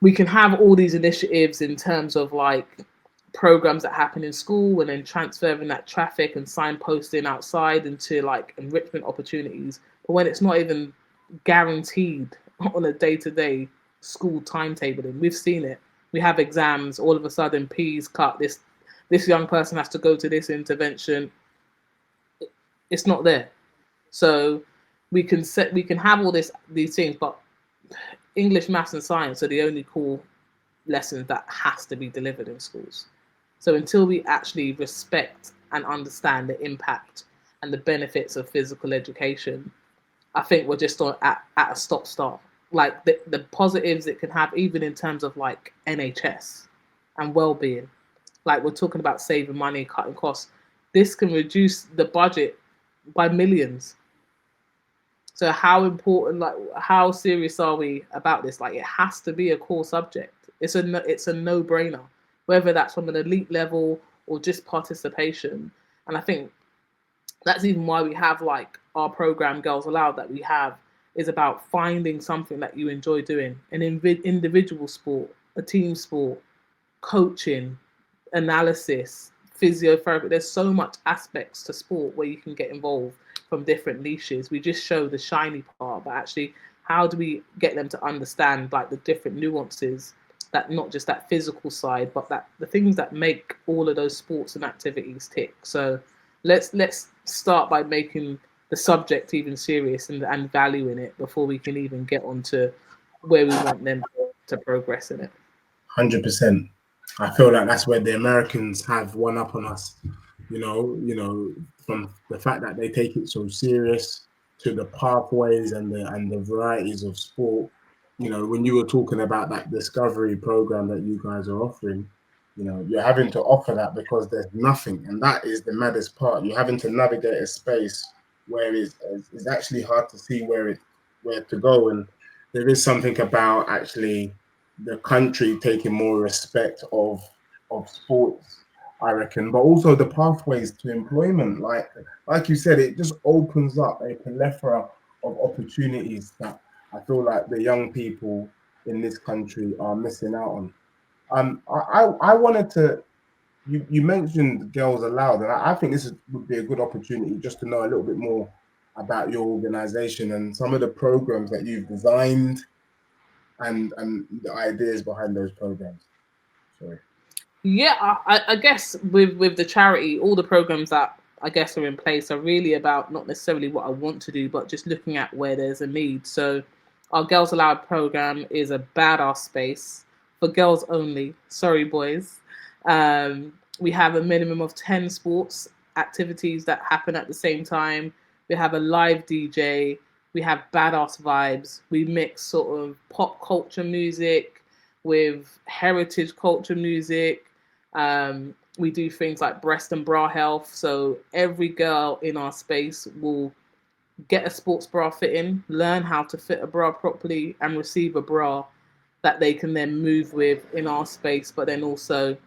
We can have all these initiatives in terms of like programs that happen in school and then transferring that traffic and signposting outside into like enrichment opportunities. But when it's not even guaranteed on a day-to-day school timetabling, we've seen it. We have exams, all of a sudden P's cut, this young person has to go to this intervention. It's not there. So we can have all these things, but English, maths and science are the only core lessons that has to be delivered in schools. So until we actually respect and understand the impact and the benefits of physical education, I think we're just at a stop-start. Like the positives it can have, even in terms of like NHS and well-being. Like we're talking about saving money, cutting costs. This can reduce the budget by millions. So how important, like how serious are we about this? Like it has to be a core subject. It's a no-brainer, whether that's from an elite level or just participation. And I think that's even why we have like our program Girls Aloud that we have is about finding something that you enjoy doing, an individual sport, a team sport, coaching, analysis, physiotherapy. There's so much aspects to sport where you can get involved from different niches. We just show the shiny part, but actually, how do we get them to understand like the different nuances, that not just that physical side, but that the things that make all of those sports and activities tick. So let's start by making the subject even serious and valuing it before we can even get on to where we want them to progress in it. 100%. I feel like that's where the Americans have one up on us. You know, from the fact that they take it so serious to the pathways and the varieties of sport. You know, when you were talking about that discovery program that you guys are offering, you know, you're having to offer that because there's nothing, and that is the maddest part. You're having to navigate a space where it's actually hard to see where to go, and there is something about actually the country taking more respect of sports, I reckon, but also the pathways to employment. Like you said, it just opens up a plethora of opportunities that I feel like the young people in this country are missing out on. I wanted to. You mentioned Girls Aloud, and I think would be a good opportunity just to know a little bit more about your organization and some of the programs that you've designed and the ideas behind those programs. Sorry. Yeah, I guess with the charity, all the programs that I guess are in place are really about not necessarily what I want to do, but just looking at where there's a need. So our Girls Aloud program is a badass space for girls only. Sorry, boys. We have a minimum of 10 sports activities that happen at the same time. We have a live DJ. We have badass vibes. We mix sort of pop culture music with heritage culture music. We do things like breast and bra health. So every girl in our space will get a sports bra fitting, learn how to fit a bra properly, and receive a bra that they can then move with in our space, but then also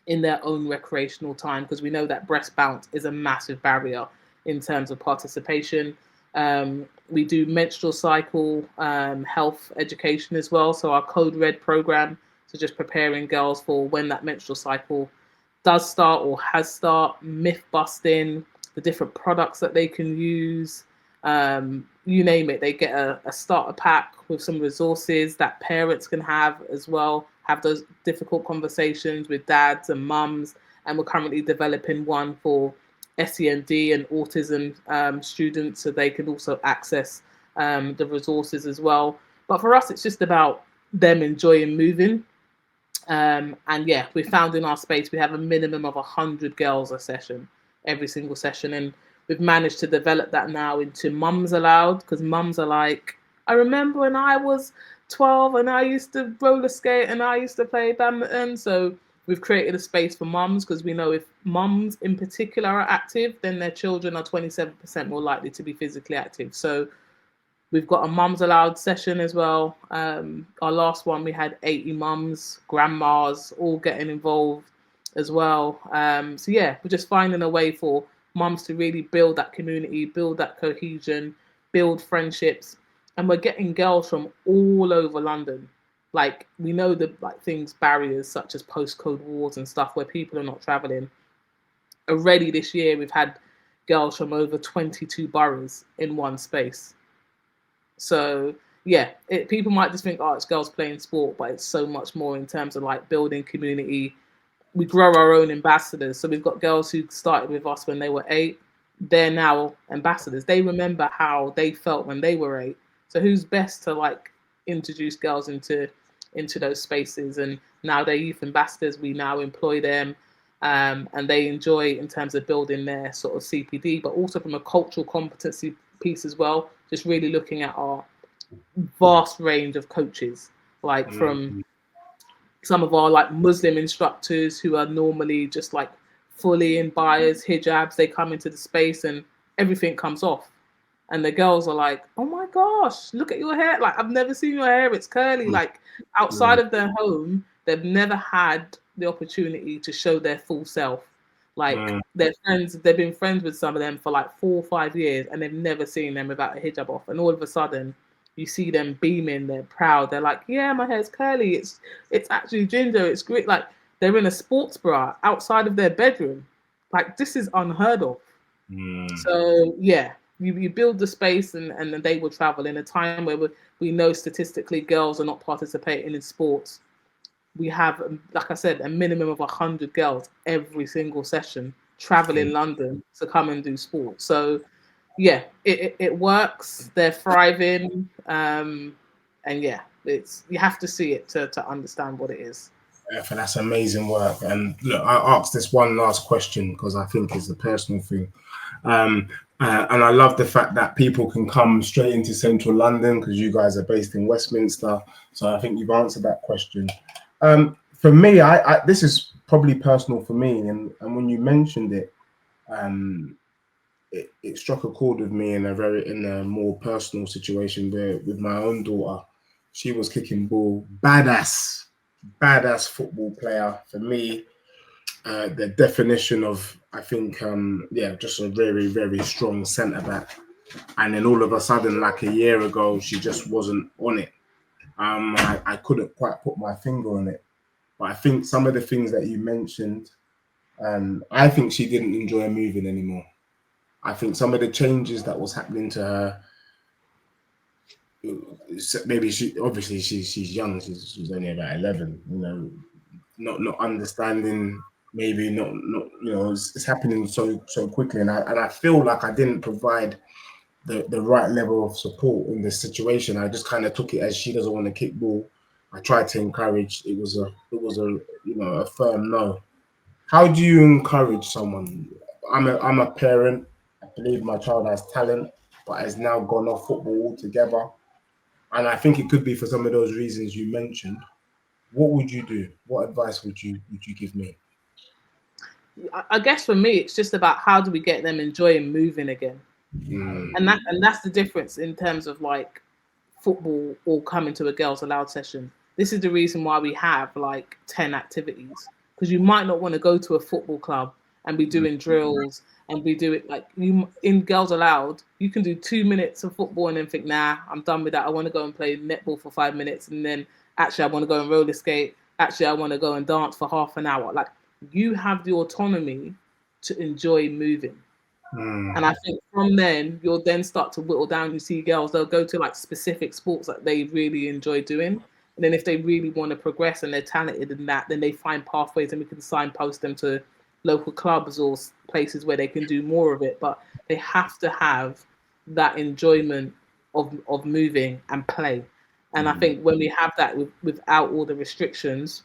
in their own recreational time, because we know that breast bounce is a massive barrier in terms of participation. We do menstrual cycle health education as well. So our Code Red program, so just preparing girls for when that menstrual cycle does start or has start, myth busting, the different products that they can use, you name it. They get a starter pack with some resources that parents can have as well, have those difficult conversations with dads and mums. And we're currently developing one for SEND and autism students, so they can also access the resources as well. But for us, it's just about them enjoying moving. And yeah, we found in our space, we have a minimum of 100 girls a session, every single session. And we've managed to develop that now into Mums Aloud, because mums are like, I remember when I was 12 and I used to roller skate and I used to play badminton. So we've created a space for mums, because we know if mums in particular are active, then their children are 27% more likely to be physically active. So we've got a Mums Aloud session as well. Our last one, we had 80 mums, grandmas, all getting involved as well. So yeah, we're just finding a way for mums to really build that community, build that cohesion, build friendships. And we're getting girls from all over London. Like, we know the things, barriers such as postcode wars and stuff where people are not traveling. Already this year, we've had girls from over 22 boroughs in one space. So yeah, people might just think, oh, it's girls playing sport, but it's so much more in terms of like building community. We grow our own ambassadors. So we've got girls who started with us when they were 8. They're now ambassadors. They remember how they felt when they were 8. So who's best to like introduce girls into those spaces? And now they're youth ambassadors. We now employ them, and they enjoy in terms of building their sort of CPD, but also from a cultural competency piece as well. Just really looking at our vast range of coaches, like from some of our like Muslim instructors who are normally just like fully in bias, hijabs. They come into the space and everything comes off. And the girls are like, oh my gosh, look at your hair. Like, I've never seen your hair. It's curly. Like, outside of their home, they've never had the opportunity to show their full self. Like they're friends, they've been friends with some of them for like 4 or 5 years, and they've never seen them without a hijab off. And all of a sudden, you see them beaming, they're proud, they're like, yeah, my hair's curly, it's actually ginger, it's great. Like they're in a sports bra outside of their bedroom. Like this is unheard of. So yeah, you build the space, and then they will travel in a time where we know statistically girls are not participating in sports. We have, like I said, a minimum of 100 girls every single session travel in London to come and do sport. So yeah, it works. They're thriving, and yeah, you have to see it to understand what it is. Yeah, that's amazing work. And look, I asked this one last question because I think it's a personal thing. And I love the fact that people can come straight into central London because you guys are based in Westminster. So I think you've answered that question. For me, I this is probably personal for me. And when you mentioned it, it struck a chord with me in a more personal situation where with my own daughter, she was kicking ball, badass football player. For me, the definition of, I think, just a very, very strong centre back. And then all of a sudden, like a year ago, she just wasn't on it. I couldn't quite put my finger on it. But I think some of the things that you mentioned, I think she didn't enjoy moving anymore. I think some of the changes that was happening to her, maybe she's young, she's only about 11, not understanding, maybe not it's happening so quickly, and I feel like I didn't provide the right level of support in this situation. I just kind of took it as she doesn't want to kick ball. I tried to encourage. It was a firm no. How do you encourage someone? I'm a parent. I believe my child has talent, but has now gone off football altogether. And I think it could be for some of those reasons you mentioned. What would you do? What advice would you give me? I guess for me, it's just about how do we get them enjoying moving again, and that's the difference in terms of like football or coming to a girls allowed session. This is the reason why we have like 10 activities, because you might not want to go to a football club and be doing drills and we do it like you in girls allowed. You can do 2 minutes of football and then think, nah, I'm done with that. I want to go and play netball for 5 minutes, and then actually I want to go and roller skate. Actually, I want to go and dance for half an hour. Like you have the autonomy to enjoy moving. And I think from then you'll then start to whittle down. You see girls, they'll go to like specific sports that they really enjoy doing. And then if they really want to progress and they're talented in that, then they find pathways and we can signpost them to local clubs or places where they can do more of it. But they have to have that enjoyment of moving and play. And I think when we have that without all the restrictions,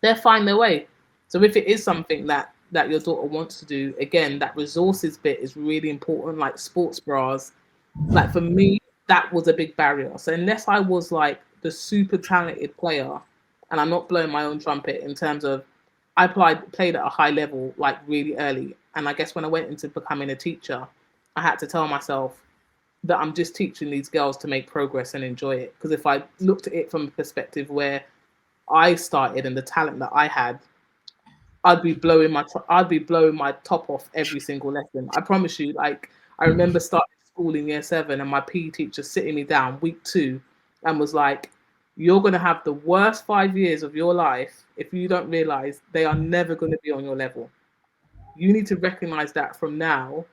they'll find their way. So if it is something that your daughter wants to do, again, that resources bit is really important, like sports bras. Like for me, that was a big barrier. So unless I was like the super talented player, and I'm not blowing my own trumpet in terms of I played at a high level like really early. And I guess when I went into becoming a teacher, I had to tell myself that I'm just teaching these girls to make progress and enjoy it. Because if I looked at it from a perspective where I started and the talent that I had, I'd be blowing my top off every single lesson. I promise you. Like I remember starting school in year 7, and my PE teacher sitting me down week 2, and was like, "You're gonna have the worst 5 years of your life if you don't realize they are never going to be on your level. You need to recognize that from now.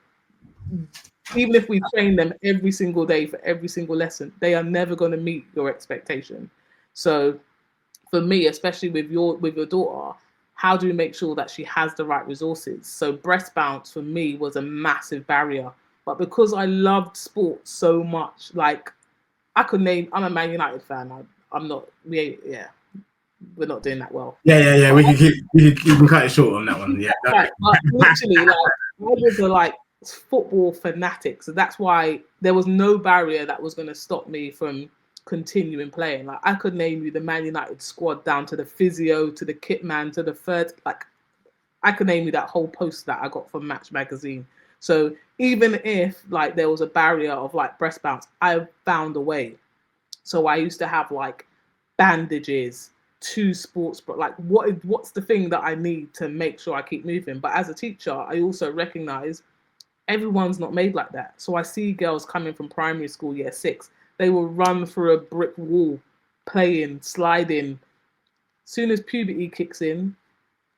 Even if we train them every single day for every single lesson, they are never going to meet your expectation." So, for me, especially with your daughter, how do we make sure that she has the right resources? So breast bounce for me was a massive barrier. But because I loved sports so much, like I'm a Man United fan. I'm not, we're not doing that well. Yeah. We can cut it short on that one. Yeah. Right, but literally, like, I was a football fanatic. So that's why there was no barrier that was going to stop me from continuing playing. Like I could name you the Man United squad down to the physio, to the kit man, to the third. Like I could name you that whole post that I got from Match magazine. So even if like there was a barrier of like breast bounce, I found a way. So I used to have like bandages to sports, but like what's the thing that I need to make sure I keep moving? But as a teacher, I also recognize everyone's not made like that. So I see girls coming from primary school, year 6, they will run through a brick wall, playing, sliding. Soon as puberty kicks in,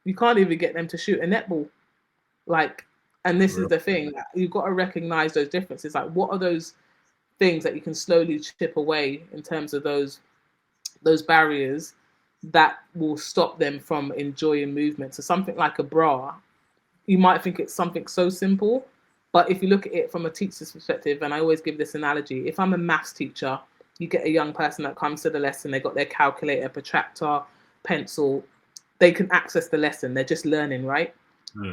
you can't even get them to shoot a netball. Like, and this is the thing, you've got to recognize those differences. Like, what are those things that you can slowly chip away in terms of those barriers that will stop them from enjoying movement? So something like a bra, you might think it's something so simple, but if you look at it from a teacher's perspective, and I always give this analogy, if I'm a maths teacher, you get a young person that comes to the lesson, they've got their calculator, protractor, pencil, they can access the lesson, they're just learning, right?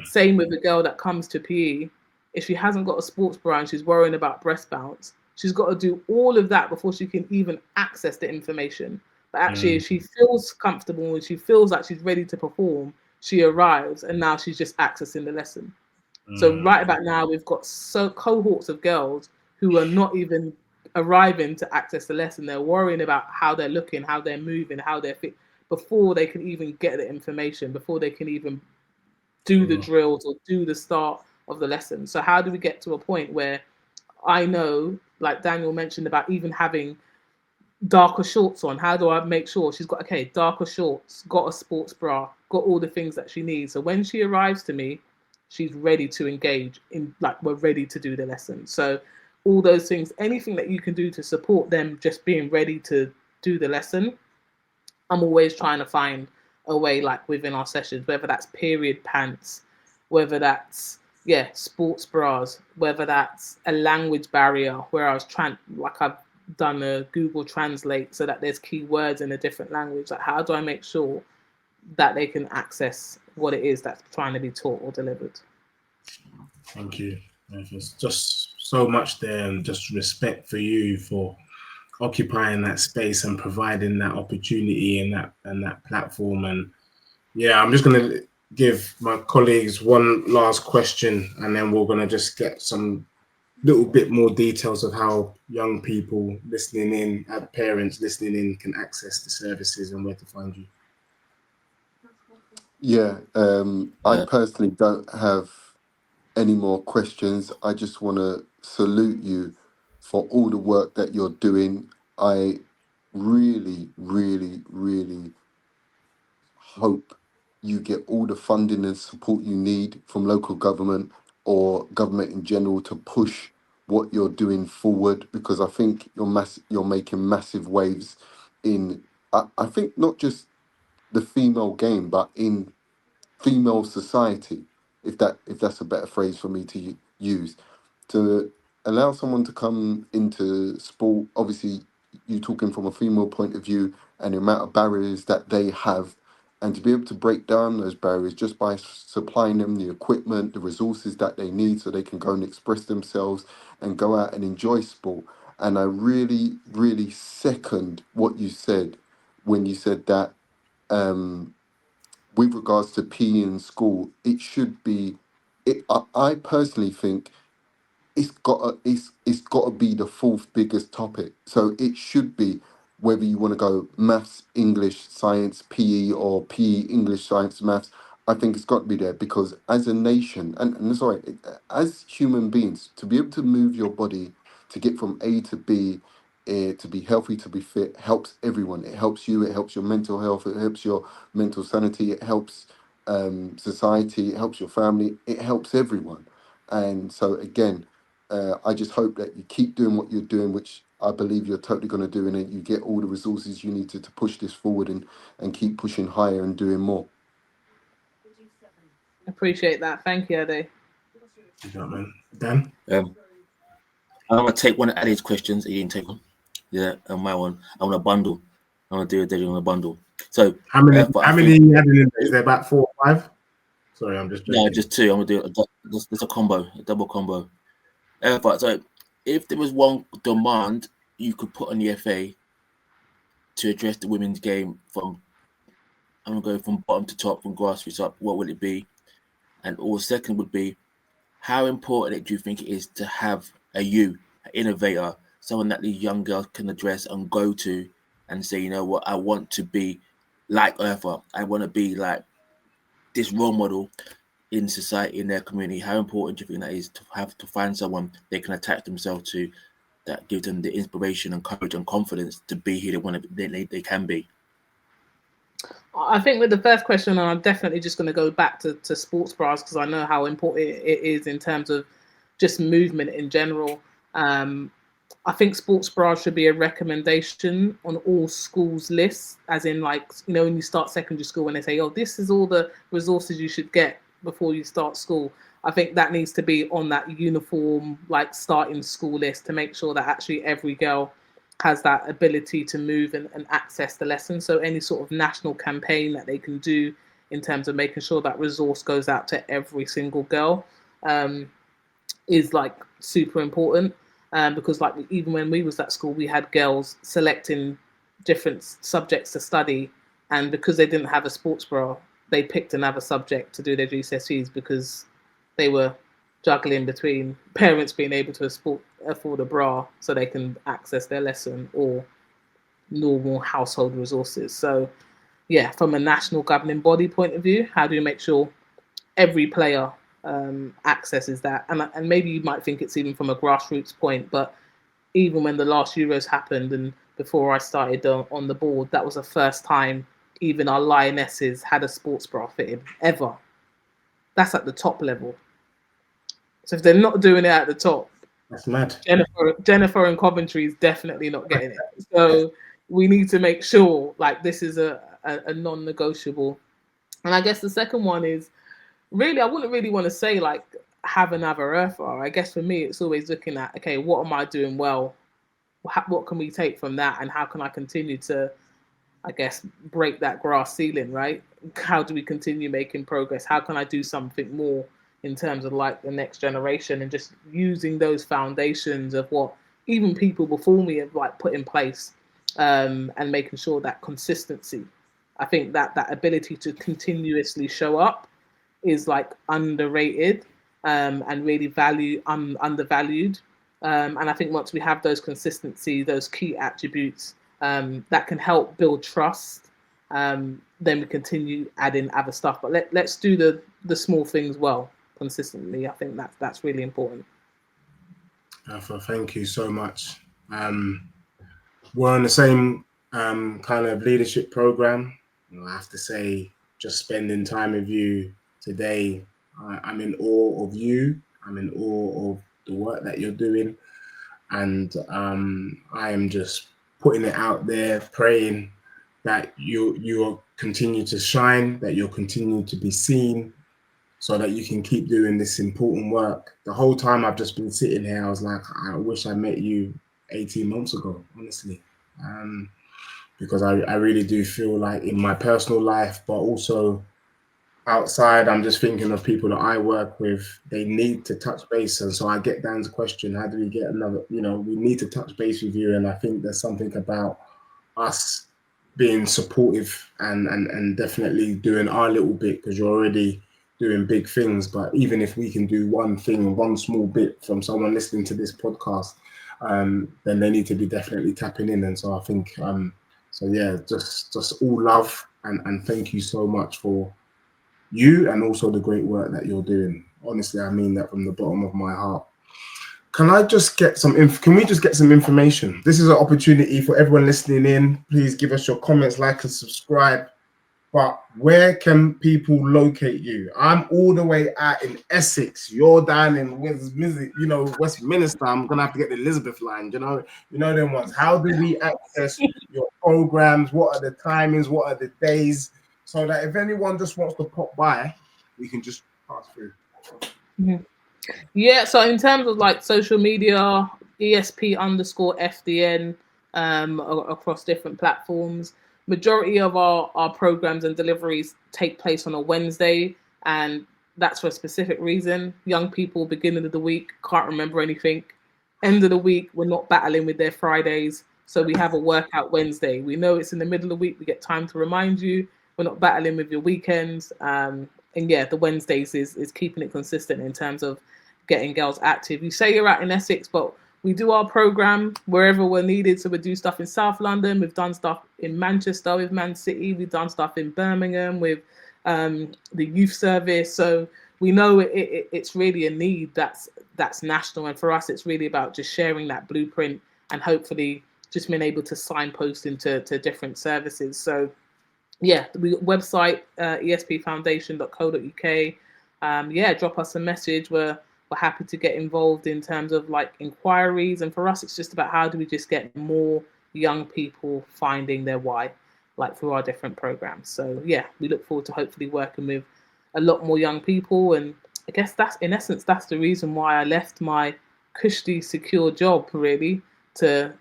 Same with a girl that comes to PE. If she hasn't got a sports bra and she's worrying about breast bounce, she's got to do all of that before she can even access the information. But actually, if she feels comfortable and she feels like she's ready to perform, she arrives and now she's just accessing the lesson. So right about now, we've got cohorts of girls who are not even arriving to access the lesson. They're worrying about how they're looking, how they're moving, how they're fit, before they can even get the information, before they can even do the drills or do the start of the lesson. So how do we get to a point where I know, like Daniel mentioned about even having darker shorts on, how do I make sure she's got, okay, darker shorts, got a sports bra, got all the things that she needs. So when she arrives to me, she's ready to engage in, like, we're ready to do the lesson. So all those things, anything that you can do to support them just being ready to do the lesson, I'm always trying to find a way, like within our sessions, whether that's period pants, whether that's sports bras, whether that's a language barrier where I was I've done a Google Translate so that there's keywords in a different language. Like, how do I make sure that they can access what it is that's trying to be taught or delivered? Thank you. There's just so much there, and just respect for you for occupying that space and providing that opportunity and that platform. And I'm just going to give my colleagues one last question, and then we're going to just get some little bit more details of how young people listening in, parents listening in, can access the services and where to find you. I personally don't have any more questions. I just want to salute you for all the work that you're doing. I really, really, really hope you get all the funding and support you need from local government or government in general to push what you're doing forward, because I think you're making massive waves in, I think, not just the female game, but in female society, if that's a better phrase for me to use, to allow someone to come into sport. Obviously, you talking from a female point of view and the amount of barriers that they have, and to be able to break down those barriers just by supplying them the equipment, the resources that they need so they can go and express themselves and go out and enjoy sport. And I really, really second what you said when you said that with regards to PE in school, it should be. I personally think it's got to be the fourth biggest topic. So it should be, whether you want to go maths, English, science, PE, or PE, English, science, maths. I think it's got to be there, because as a nation, and sorry, as human beings, to be able to move your body to get from A to B, to be healthy, to be fit, helps everyone. It helps you. It helps your mental health. It helps your mental sanity. It helps society. It helps your family. It helps everyone. And so again, I just hope that you keep doing what you're doing, which I believe you're totally going to do, and that you get all the resources you need to push this forward and keep pushing higher and doing more. Appreciate that. Thank you, Ade. You got, man. Dan? I'm going to take one of Ade's questions. He didn't take one. Yeah, and my one. I want a bundle. I want to do a daily on a bundle. So how many you having in there? Is there about 4 or 5? Sorry, I'm just joking. No, just 2. I'm going to do there's a combo, a double combo. So if there was one demand you could put on the FA to address the women's game from, I'm going to go from bottom to top, from grassroots up, what would it be? And all second would be, how important do you think it is to have an innovator, someone that these young girls can address and go to and say, you know what, I want to be like Eartha. I want to be like this role model in society, in their community. How important do you think that is to find someone they can attach themselves to, that gives them the inspiration and courage and confidence to be who they want to be, they can be? I think with the first question, I'm definitely just going to go back to sports bras, because I know how important it is in terms of just movement in general. I think sports bras should be a recommendation on all schools' lists, as in, like, you know, when you start secondary school, when they say, oh, this is all the resources you should get before you start school. I think that needs to be on that uniform, like, starting school list, to make sure that actually every girl has that ability to move and access the lesson. So any sort of national campaign that they can do in terms of making sure that resource goes out to every single girl is like super important. Because like even when we was at school, we had girls selecting different subjects to study, and because they didn't have a sports bra, they picked another subject to do their GCSEs, because they were juggling between parents being able to afford a bra so they can access their lesson, or normal household resources. So yeah, from a national governing body point of view, how do you make sure every player accesses that? And maybe you might think it's even from a grassroots point, but even when the last Euros happened and before I started on the board, that was the first time even our lionesses had a sports bra fitted ever. That's at the top level. So if they're not doing it at the top, That's mad. Jennifer in Coventry is definitely not getting it. So we need to make sure, like, this is a non-negotiable. And I guess the second one is, really, I wouldn't really want to say like have another Eartha. I guess for me, it's always looking at, okay, what am I doing well? What can we take from that, and how can I continue to, I guess, break that glass ceiling, right? How do we continue making progress? How can I do something more in terms of like the next generation, and just using those foundations of what even people before me have like put in place, and making sure that consistency, I think that ability to continuously show up is like underrated, and really undervalued. And I think once we have those consistency, those key attributes, that can help build trust, then we continue adding other stuff. But let's do the small things well consistently. I think that's really important. Alpha, thank you so much. We're on the same kind of leadership program. I have to say, just spending time with you today, I'm in awe of you. I'm in awe of the work that you're doing. And I am just putting it out there, praying that you'll continue to shine, that you'll continue to be seen, so that you can keep doing this important work. The whole time I've just been sitting here, I was like, I wish I met you 18 months ago, honestly. Because I really do feel like in my personal life, but also outside, I'm just thinking of people that I work with, they need to touch base. And so I get Dan's question, how do we get another, we need to touch base with you. And I think there's something about us being supportive and definitely doing our little bit, because you're already doing big things. But even if we can do one thing, one small bit from someone listening to this podcast, then they need to be definitely tapping in. And so I think, so yeah, just all love and thank you so much for you and also the great work that you're doing. Honestly, I mean that from the bottom of my heart. Can I just get some can we just get some information? This is an opportunity for everyone listening in. Please give us your comments, like and subscribe. But where can people locate you? I'm all the way out in Essex. You're down in Westminster. I'm gonna have to get the Elizabeth line. You know them ones. How do we access your programs? What are the timings? What are the days? So that if anyone just wants to pop by, we can just pass through. Mm-hmm. Yeah, so in terms of like social media, ESP_FDN across different platforms. Majority of our programs and deliveries take place on a Wednesday, and that's for a specific reason. Young people, beginning of the week, can't remember anything. End of the week, we're not battling with their Fridays, so we have a workout Wednesday. We know it's in the middle of the week, we get time to remind you. We're not battling with your weekends. And yeah, the Wednesdays is keeping it consistent in terms of getting girls active. You say you're out in Essex, but we do our program wherever we're needed. So we do stuff in South London. We've done stuff in Manchester with Man City. We've done stuff in Birmingham with the youth service. So we know it's really a need that's national. And for us, it's really about just sharing that blueprint and hopefully just being able to signpost into different services. So yeah, the website, espfoundation.co.uk. Drop us a message. We're happy to get involved in terms of like inquiries. And for us, it's just about how do we just get more young people finding their why, like through our different programs. So yeah, we look forward to hopefully working with a lot more young people. And I guess that's the reason why I left my cushy, secure job, really, to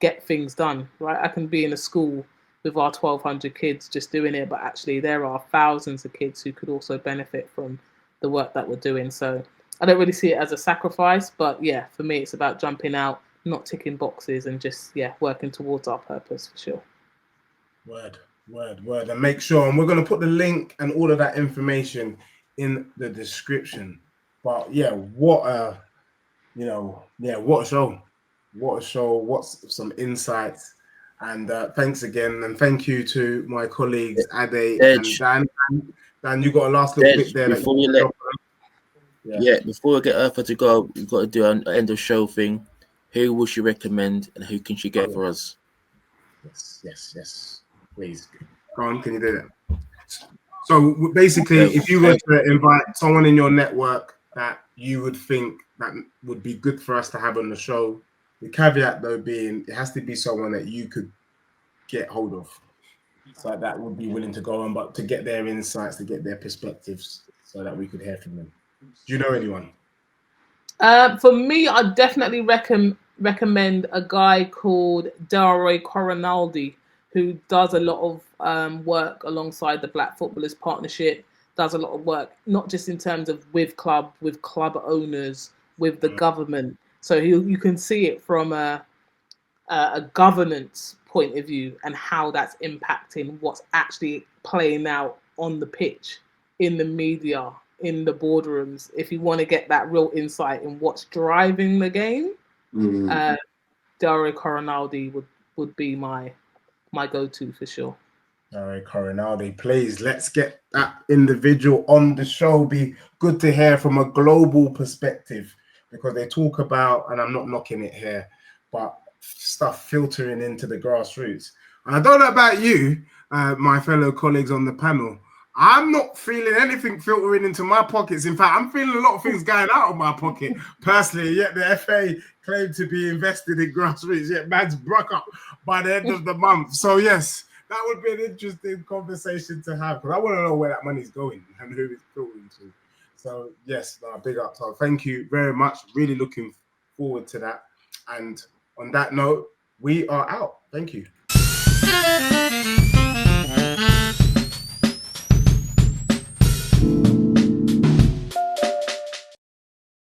get things done, right? I can be in a school with our 1,200 kids just doing it, but actually there are thousands of kids who could also benefit from the work that we're doing. So I don't really see it as a sacrifice, but yeah, for me, it's about jumping out, not ticking boxes, and just, working towards our purpose for sure. Word. And make sure, and we're going to put the link and all of that information in the description. But yeah, what a show. What's some insights. And thanks again. And thank you to my colleagues, Ade and Dan. Dan, you got a last little bit there. Before we get Eartha to go, we've got to do an end of show thing. Who will she recommend and who can she get for us? Yes. Please. Go on, can you do that? So basically, if you were to invite someone in your network that you would think that would be good for us to have on the show, the caveat though being it has to be someone that you could get hold of. So that would be willing to go on, but to get their insights, to get their perspectives so that we could hear from them. Do you know anyone? For me, I'd definitely recommend a guy called Dario Coronaldi, who does a lot of work alongside the Black Footballers Partnership, does a lot of work, not just in terms of with club owners, with the government. So you can see it from a governance point of view and how that's impacting what's actually playing out on the pitch, in the media, in the boardrooms. If you want to get that real insight in what's driving the game, Dario Coronaldi would be my go-to for sure. All right, Coronaldi, please, let's get that individual on the show. Be good to hear from a global perspective, because they talk about, and I'm not knocking it here, but stuff filtering into the grassroots. And I don't know about you, my fellow colleagues on the panel, I'm not feeling anything filtering into my pockets. In fact, I'm feeling a lot of things going out of my pocket personally, yet the FA claim to be invested in grassroots, yet man's broke up by the end of the month. So yes, that would be an interesting conversation to have, because I want to know where that money's going and who it's filtering to. So yes, big up. So thank you very much. Really looking forward to that. And on that note, we are out. Thank you.